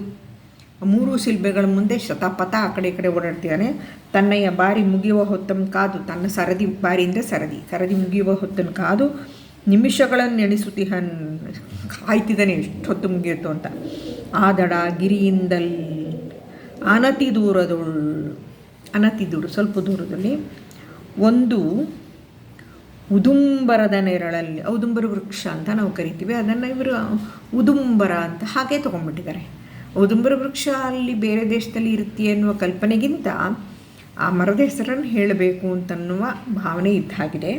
3 ಶಿಲ್ಬೆಗಳ ಮುಂದೆ ಶತಪಥ ಆ ಕಡೆ ಈ ಕಡೆ ಓಡಾಡ್ತಿದ್ದಾನೆ. ತನ್ನಯ್ಯ ಬಾರಿ ಮುಗಿಯುವ ಹೊತ್ತನ್ನು ಕಾದು, ತನ್ನ ಸರದಿ, ಬಾರಿ ಅಂದರೆ ಸರದಿ ಮುಗಿಯುವ ಹೊತ್ತನ್ನು ಕಾದು ನಿಮಿಷಗಳನ್ನು ಎಣಿಸುತ್ತೀಹ, ಕಾಯ್ತಿದ್ದಾನೆ ಎಷ್ಟು ಹೊತ್ತು ಮುಗಿಯುತ್ತೋ ಅಂತ. ಆ ದಡ ಗಿರಿಯಿಂದಲ್ ಅನತಿ ದೂರ ಸ್ವಲ್ಪ ದೂರದಲ್ಲಿ ಒಂದು ಉದುಂಬರದ ನೆರಳಲ್ಲಿ, ಔದುಂಬರ ವೃಕ್ಷ ಅಂತ ನಾವು ಕರಿತೀವಿ, ಅದನ್ನು ಇವರು ಉದುಂಬರ ಅಂತ ಹಾಗೆ ತೊಗೊಂಡ್ಬಿಟ್ಟಿದ್ದಾರೆ. ಔದುಂಬರ ವೃಕ್ಷ ಅಲ್ಲಿ ಬೇರೆ ದೇಶದಲ್ಲಿ ಇರುತ್ತೆ ಅನ್ನುವ ಕಲ್ಪನೆಗಿಂತ ಆ ಮರದ ಹೆಸರನ್ನು ಹೇಳಬೇಕು ಅಂತನ್ನುವ ಭಾವನೆ ಇದ್ದಾಗಿದೆ.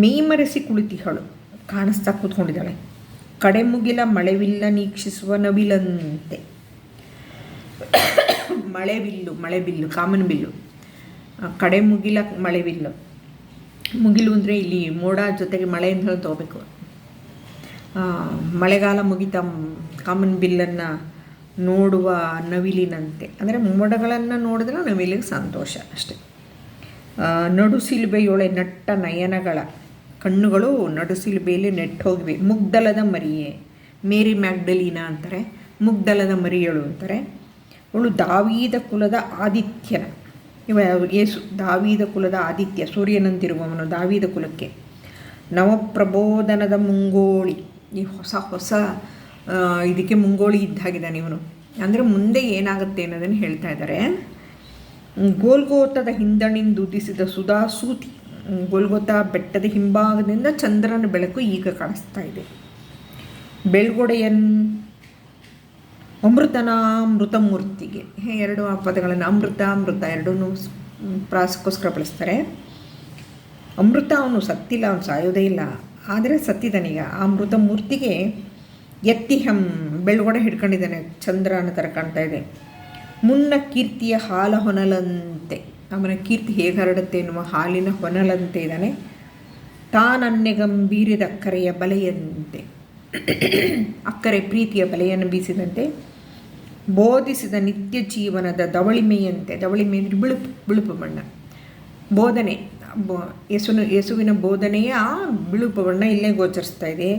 ಮೈಮರೆಸಿ ಕುಳಿತಿಹಳು, ಕಾಣಿಸ್ತಾ ಕೂತ್ಕೊಂಡಿದ್ದಾಳೆ. ಕಡೆಮುಗಿಲ ಮಳೆವಿಲ್ಲ ನೀಕ್ಷಿಸುವ ನವಿಲಂತೆ. ಮಳೆಬಿಲ್ಲು ಕಾಮನ್ ಬಿಲ್ಲು. ಕಡೆಮುಗಿಲ ಮಳೆವಿಲ್ಲು. ಮುಗಿಲು ಅಂದರೆ ಇಲ್ಲಿ ಮೋಡ ಜೊತೆಗೆ ಮಳೆ ಅಂತ ಹೇಳಿ ತಗೋಬೇಕು. ಮಳೆಗಾಲ ಮುಗಿತಾ ಕಾಮನ್ ಬಿಲ್ಲನ್ನು ನೋಡುವ ನವಿಲಿನಂತೆ, ಅಂದರೆ ಮೋಡಗಳನ್ನು ನೋಡಿದ್ರೆ ನವಿಲಿಗೆ ಸಂತೋಷ ಅಷ್ಟೆ. ನಡುಸಿಲುಬೆಯೊಳೆ ನಟ್ಟ ನಯನಗಳ ಕಣ್ಣುಗಳು ನಡುಸಿಲುಬೆಯಲ್ಲಿ ನೆಟ್ಟೋಗಿವೆ. ಮುಗ್ದಲದ ಮರಿಯೇ, ಮೇರಿ ಮ್ಯಾಗ್ಡಲೀನಾ ಅಂತಾರೆ, ಮುಗ್ದಲದ ಮರಿಯಳು ಅಂತಾರೆ. ಅವಳು ದಾವೀದ ಕುಲದ ಆದಿತ್ಯನ, ಯೇಸು ದಾವೀದ ಕುಲದ ಆದಿತ್ಯ, ಸೂರ್ಯನಂತಿರುವವನು ದಾವೀದ ಕುಲಕ್ಕೆ. ನವಪ್ರಬೋಧನದ ಮುಂಗೋಳಿ, ಈ ಹೊಸ ಇದಕ್ಕೆ ಮುಂಗೋಳಿ ಇದ್ದಾಗಿದ್ದಾನೆ ಇವನು. ಅಂದರೆ ಮುಂದೆ ಏನಾಗುತ್ತೆ ಅನ್ನೋದನ್ನು ಹೇಳ್ತಾ ಇದ್ದಾರೆ. ಗೋಲ್ಗೋತದ ಹಿಂದಣಿಂದ ಉದಿಸಿದ ಸುಧಾಸೂತಿ, ಗೋಲ್ಗೋತ ಬೆಟ್ಟದ ಹಿಂಭಾಗದಿಂದ ಚಂದ್ರನ ಬೆಳಕು ಈಗ ಕಾಣಿಸ್ತಾ ಇದೆ. ಬೆಳ್ಗೊಡೆಯನ್ ಅಮೃತಮೂರ್ತಿಗೆ, ಎರಡು ಆ ಪದಗಳನ್ನು ಅಮೃತ ಎರಡೂ ಪ್ರಾಸಕ್ಕೋಸ್ಕರ ಬಳಸ್ತಾರೆ. ಅಮೃತ ಅವನು ಸತ್ತಿಲ್ಲ, ಅವನು ಸಾಯೋದೇ ಇಲ್ಲ, ಆದರೆ ಸತ್ತಿದ್ದಾನೀಗ. ಆ ಅಮೃತಮೂರ್ತಿಗೆ ಎತ್ತಿಹಂ, ಬೆಳ್ಗೊಡೆ ಹಿಡ್ಕೊಂಡಿದ್ದಾನೆ, ಚಂದ್ರನ ಥರ ಕಾಣ್ತಾ ಇದೆ. ಮುನ್ನ ಕೀರ್ತಿಯ ಹಾಲ ಹೊನಲಂತೆ, ಅವನ ಕೀರ್ತಿ ಹೇಗೆ ಹರಡುತ್ತೆ ಎನ್ನುವ ಹಾಲಿನ ಹೊನಲಂತೆ ಇದ್ದಾನೆ. ತಾನನ್ನೆಗಂಬೀರಿದ ಅಕ್ಕರೆಯ ಬಲೆಯಂತೆ, ಅಕ್ಕರೆ ಪ್ರೀತಿಯ ಬಲೆಯನ್ನು ಬೀಸಿದಂತೆ. ಬೋಧಿಸಿದ ನಿತ್ಯ ಜೀವನದ ದವಳಿಮೆಯಂತೆ, ದವಳಿಮೆ ಅಂದರೆ ಬಿಳುಪು ಬಣ್ಣ. ಬೋಧನೆ, ಯೇಸುವಿನ ಬೋಧನೆಯ ಬಿಳುಪು ಬಣ್ಣ ಇಲ್ಲೇ ಗೋಚರಿಸ್ತಾ ಇದೆ.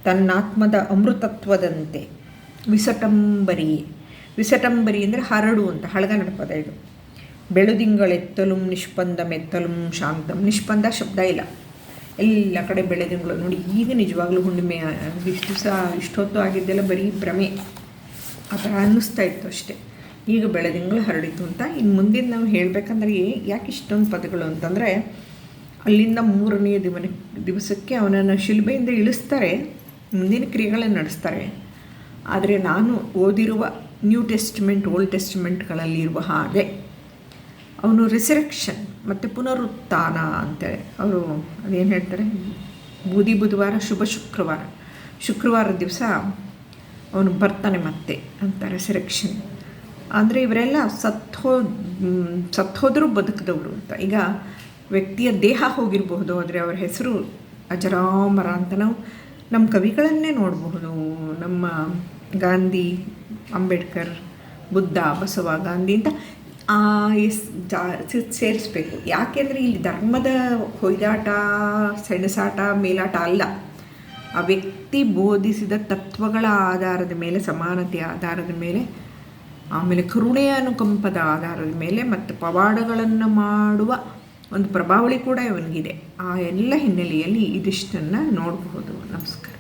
ತನ್ನಾತ್ಮದ ಅಮೃತತ್ವದಂತೆ. ವಿಸಟಂಬರಿ ಅಂದರೆ ಹರಡು ಅಂತ, ಹಳಗನ್ನಡ ಪದ ಇದು. ಬೆಳುದಿಂಗಳೆತ್ತಲು ನಿಷ್ಪಂದಮೆತ್ತಲು ಶಾಂತಂ. ನಿಷ್ಪಂದ ಶಬ್ದ ಇಲ್ಲ, ಎಲ್ಲ ಕಡೆ ಬೆಳೆದಿಂಗಳು ನೋಡಿ. ಈಗ ನಿಜವಾಗ್ಲೂ ಹುಣ್ಣಿಮೆ, ಇಷ್ಟೊತ್ತು ಆಗಿದ್ದೆಲ್ಲ ಬರೀ ಭ್ರಮೆ ಆ ಥರ ಅನ್ನಿಸ್ತಾ ಇತ್ತು ಅಷ್ಟೇ. ಈಗ ಬೆಳೆದಿಂಗಳು ಹರಡಿತು ಅಂತ. ಇನ್ನು ಮುಂದಿನ ನಾವು ಹೇಳಬೇಕಂದ್ರೆ ಯಾಕೆ ಇಷ್ಟೊಂದು ಪದಗಳು ಅಂತಂದರೆ, ಅಲ್ಲಿಂದ 3ನೇ ದಿವಸಕ್ಕೆ ಅವನನ್ನು ಶಿಲುಬೆಯಿಂದ ಇಳಿಸ್ತಾರೆ, ಮುಂದಿನ ಕ್ರಿಯೆಗಳನ್ನು ನಡೆಸ್ತಾರೆ. ಆದರೆ ನಾನು ಓದಿರುವ ನ್ಯೂ ಟೆಸ್ಟಿಮೆಂಟ್, ಓಲ್ಡ್ ಟೆಸ್ಟಿಮೆಂಟ್ಗಳಲ್ಲಿ ಇರುವ ಹಾಗೆ ಅವನು ರಿಸರೆಕ್ಷನ್ ಮತ್ತು ಪುನರುತ್ಥಾನ ಅಂತೇಳಿ ಅವರು ಅದೇನು ಹೇಳ್ತಾರೆ, ಬುಧವಾರ ಶುಭ ಶುಕ್ರವಾರದ ದಿವಸ ಅವನು ಬರ್ತಾನೆ ಮತ್ತೆ ಅಂತ. ರಿಸರೆಕ್ಷನ್ ಅಂದರೆ ಇವರೆಲ್ಲ ಸತ್ತೋದ್ರೂ ಬದುಕಿದವರು ಅಂತ. ಈಗ ವ್ಯಕ್ತಿಯ ದೇಹ ಹೋಗಿರಬಹುದು, ಆದರೆ ಅವರ ಹೆಸರು ಅಜರಾಮರ ಅಂತ ನಾವು ನಮ್ಮ ಕವಿಗಳನ್ನೇ ನೋಡಬಹುದು. ನಮ್ಮ ಗಾಂಧಿ, ಅಂಬೇಡ್ಕರ್, ಬುದ್ಧ, ಬಸವ, ಗಾಂಧಿ ಅಂತ ಸೇರಿಸ್ಬೇಕು. ಯಾಕೆಂದರೆ ಇಲ್ಲಿ ಧರ್ಮದ ಹೊಯ್ದಾಟ, ಸೆಣಸಾಟ, ಮೇಲಾಟ ಅಲ್ಲ. ಆ ವ್ಯಕ್ತಿ ಬೋಧಿಸಿದ ತತ್ವಗಳ ಆಧಾರದ ಮೇಲೆ, ಸಮಾನತೆಯ ಆಧಾರದ ಮೇಲೆ, ಆಮೇಲೆ ಕರುಣೆಯ ಅನುಕಂಪದ ಆಧಾರದ ಮೇಲೆ ಮತ್ತು ಪವಾಡಗಳನ್ನು ಮಾಡುವ ಒಂದು ಪ್ರಭಾವಳಿ ಕೂಡ ಇವನಿಗಿದೆ. ಆ ಎಲ್ಲ ಹಿನ್ನೆಲೆಯಲ್ಲಿ ಇದಿಷ್ಟನ್ನು ನೋಡಬಹುದು. ನಮಸ್ಕಾರ.